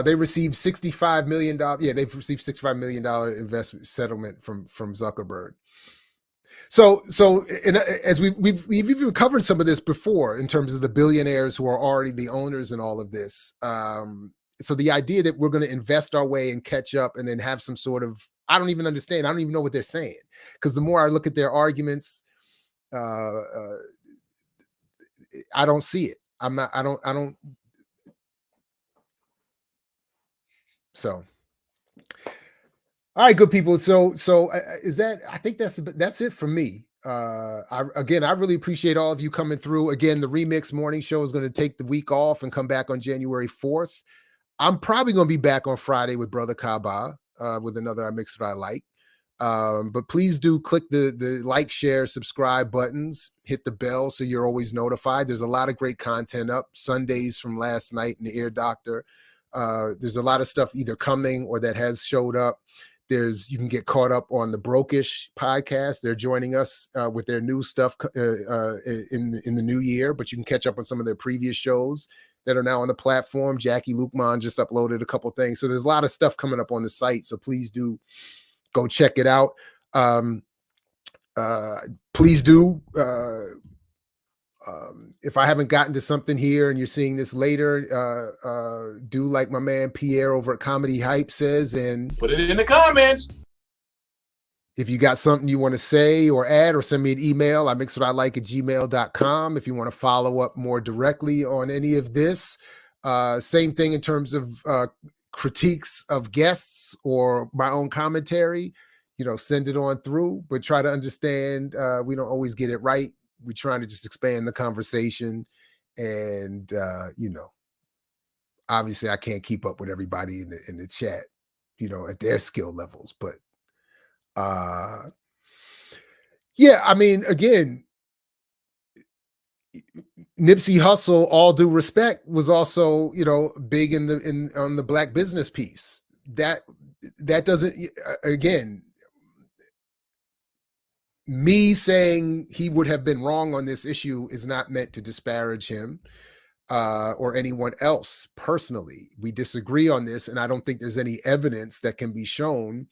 They received $65 million. Yeah, they've received $65 million investment settlement from Zuckerberg. So as we've even covered some of this before in terms of the billionaires who are already the owners and all of this. So the idea that we're going to invest our way and catch up and then have some sort of, I don't even understand. I don't even know what they're saying, because the more I look at their arguments, I don't see it. I don't. So. All right, good people. So is that? I think that's it for me. I really appreciate all of you coming through. Again, the Remix Morning Show is going to take the week off and come back on January 4th. I'm probably going to be back on Friday with Brother Kaba with another I Mix What I Like. But please do click the like, share, subscribe buttons, hit the bell so you're always notified. There's a lot of great content up. Sundays from last night in the Ear Doctor. There's a lot of stuff either coming or that has showed up. You can get caught up on the Brokish podcast. They're joining us with their new stuff in the new year, but you can catch up on some of their previous shows that are now on the platform. Jackie Lukman just uploaded a couple things. So there's a lot of stuff coming up on the site. So please do go check it out. Please do. If I haven't gotten to something here and you're seeing this later, do like my man Pierre over at Comedy Hype says, and put it in the comments. If you got something you want to say or add, or send me an email, imixwhatilike@gmail.com. If you want to follow up more directly on any of this, same thing in terms of critiques of guests or my own commentary, send it on through, but try to understand we don't always get it right. We're trying to just expand the conversation, and obviously I can't keep up with everybody in the chat, at their skill levels, but yeah, I mean, again, Nipsey Hussle, all due respect, was also, big on the Black business piece. That doesn't, again, me saying he would have been wrong on this issue is not meant to disparage him or anyone else personally. We disagree on this, and I don't think there's any evidence that can be shown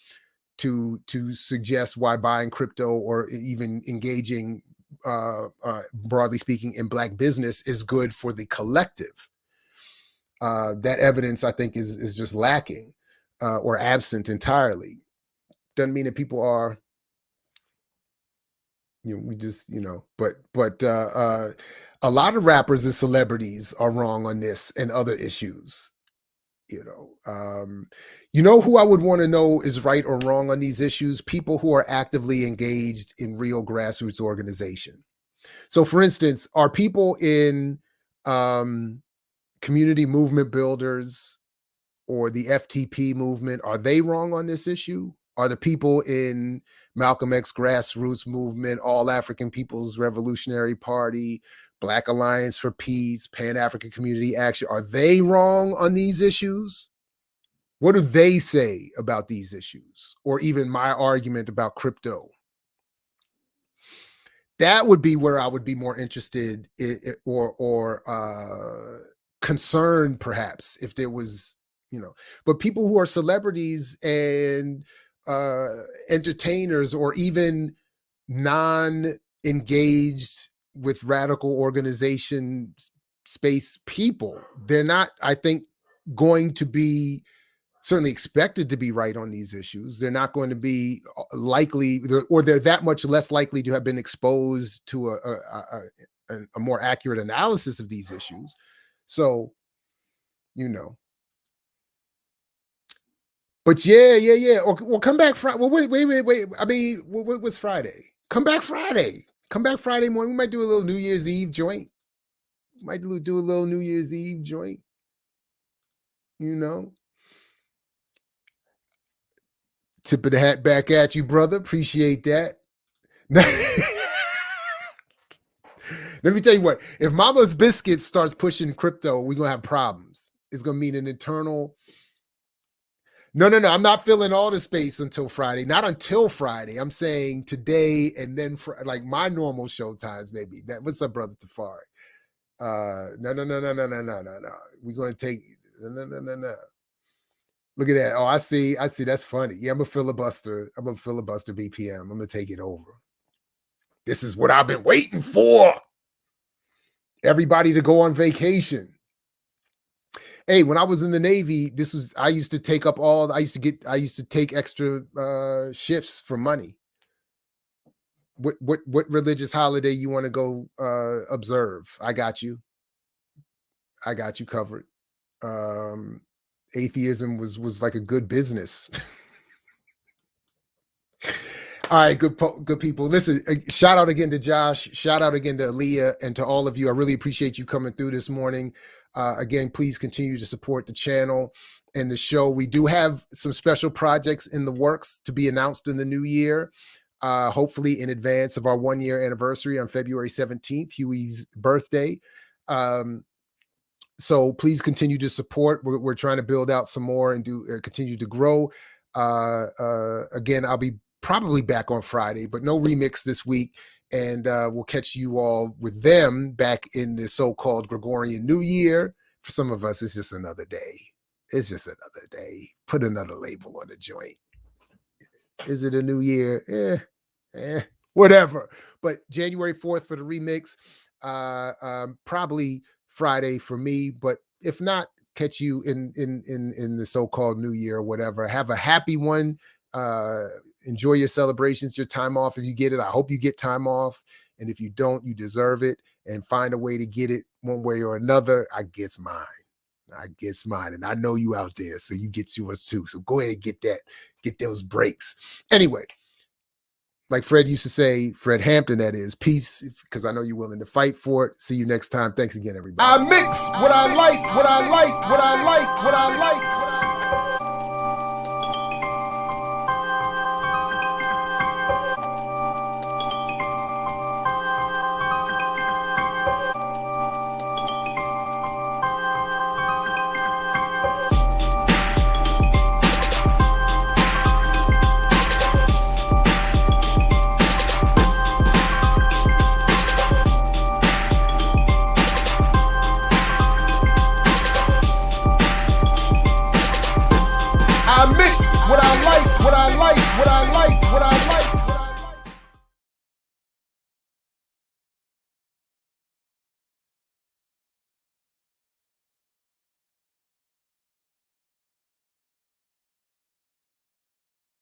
to suggest why buying crypto or even engaging, broadly speaking, in Black business is good for the collective. That evidence, I think, is just lacking or absent entirely. Doesn't mean that people are, we just, but a lot of rappers and celebrities are wrong on this and other issues. Who I would want to know is right or wrong on these issues? People who are actively engaged in real grassroots organization. So, for instance, are people in community movement builders or the FTP movement, are they wrong on this issue? Are the people in Malcolm X grassroots movement, All African People's Revolutionary Party, Black Alliance for Peace, Pan-African Community Action, are they wrong on these issues? What do they say about these issues? Or even my argument about crypto? That would be where I would be more interested or concerned, perhaps, if there was, but people who are celebrities and entertainers, or even non-engaged with radical organization space people, they're not, I think, going to be certainly expected to be right on these issues. They're not going to be likely, or they're that much less likely to have been exposed to a more accurate analysis of these issues. So, but yeah. Or come back Friday. Well, wait. I mean, what's Friday? Come back Friday. Come back Friday morning. We might do a little New Year's Eve joint. Might do a little New Year's Eve joint. Tip of the hat back at you, brother. Appreciate that. Let me tell you what. If Mama's Biscuits starts pushing crypto, we're going to have problems. It's going to mean an internal... No. I'm not filling all the space until Friday. Not until Friday. I'm saying today and then for like my normal show times, maybe. What's up, brother Tafari? No. We're going to take... No. Look at that. Oh, I see. That's funny. Yeah, I'm a filibuster BPM. I'm going to take it over. This is what I've been waiting for. Everybody to go on vacation. Hey, when I was in the Navy, I used to take extra shifts for money. What religious holiday you want to go observe? I got you covered. Atheism was like a good business. All right, good people. Listen, shout out again to Josh. Shout out again to Aaliyah and to all of you. I really appreciate you coming through this morning. Again, please continue to support the channel and the show. We do have some special projects in the works to be announced in the new year, hopefully in advance of our 1-year anniversary on February 17th, Huey's birthday. So please continue to support. We're trying to build out some more and continue to grow. Again, I'll be probably back on Friday, but no remix this week. And we'll catch you all with them back in the so-called Gregorian New Year. For some of us, it's just another day. It's just another day. Put another label on the joint. Is it a new year? Whatever. But January 4th for the remix. Probably Friday for me. But if not, catch you in the so-called New Year or whatever. Have a happy one. Enjoy your celebrations, your time off. If you get it, I hope you get time off. And if you don't, you deserve it. And find a way to get it one way or another. I gets mine. And I know you out there, so you get yours too. So go ahead and get those breaks. Anyway, like Fred used to say, Fred Hampton, that is, peace, because I know you're willing to fight for it. See you next time. Thanks again, everybody. I mix what I like, what I like, what I like, what I like. What I like, what I like, what I like, what I like.